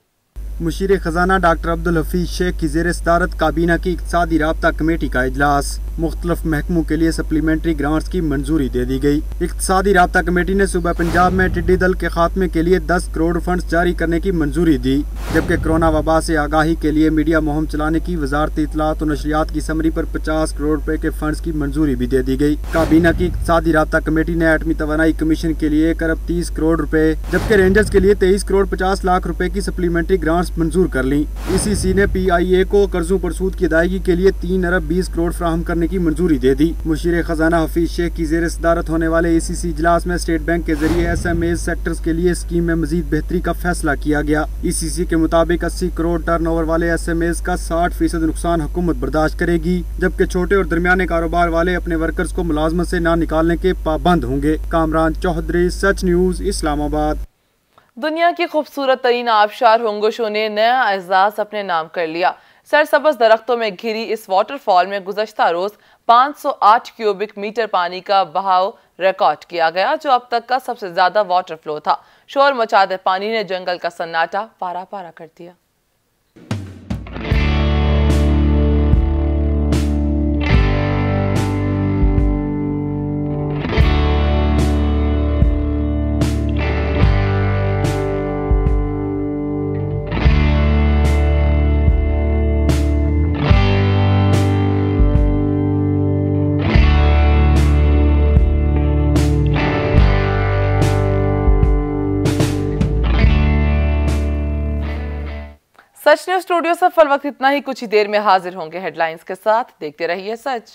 मुशीर खजाना डॉक्टर अब्दुल हफीज शेख की ज़ेर सदारत काबीना की इक्तिसादी राबता कमेटी का इजलास। मुख्तलिफ महकमों के लिए सप्लीमेंट्री ग्रांट्स की मंजूरी दे दी गई। इक्तिसादी राबता कमेटी ने सूबा पंजाब में टिड्डी दल के खात्मे के लिए 10 करोड़ फंड्स जारी करने की मंजूरी दी, जबकि कोरोना वबा से आगाही के लिए मीडिया मुहिम चलाने की वजारत इत्तलात और नशरियात की समरी पर 50 करोड़ रुपए के फंड्स की मंजूरी भी दे दी गई। काबीना की इक्तिसादी राबता कमेटी ने एटमी तवानाई कमीशन के लिए 1 अरब 30 करोड़ रुपए, जबकि रेंजर्स के लिए 23 करोड़ 50 लाख रुपए की सप्लीमेंट्री ग्रांट्स मंजूर कर ली। ECC ने PIA को कर्जों पर सूद की अदायगी के लिए 3 अरब 20 करोड़ फराहम करने की मंजूरी दे दी। मुशीर खजाना हफीज शेख की ज़ेर सदारत होने वाले ECC इजलास में स्टेट बैंक के जरिए SME सेक्टर्स के लिए स्कीम में मजीद बेहतरी का फैसला किया गया। ECC के मुताबिक 80 करोड़ टर्नओवर वाले SMEs का 60% नुकसान हुकूमत बर्दाश्त करेगी, जबकि छोटे और दरमियाने कारोबार वाले अपने वर्कर्स को मुलाजमत से न निकालने के पाबंद होंगे। कामरान चौधरी, सच न्यूज़, इस्लामाबाद। दुनिया की खूबसूरत तरीन आबशार होंगोशो ने नया एजाज अपने नाम कर लिया। सरसब्ज दरख्तों में घिरी इस वाटरफॉल में गुज़श्ता रोज 508 क्यूबिक मीटर पानी का बहाव रिकॉर्ड किया गया, जो अब तक का सबसे ज्यादा वाटर फ्लो था। शोर मचाते पानी ने जंगल का सन्नाटा पारा पारा कर दिया। सच न्यूज स्टूडियो से फल वक्त इतना ही। कुछ ही देर में हाजिर होंगे हेडलाइंस के साथ। देखते रहिए सच।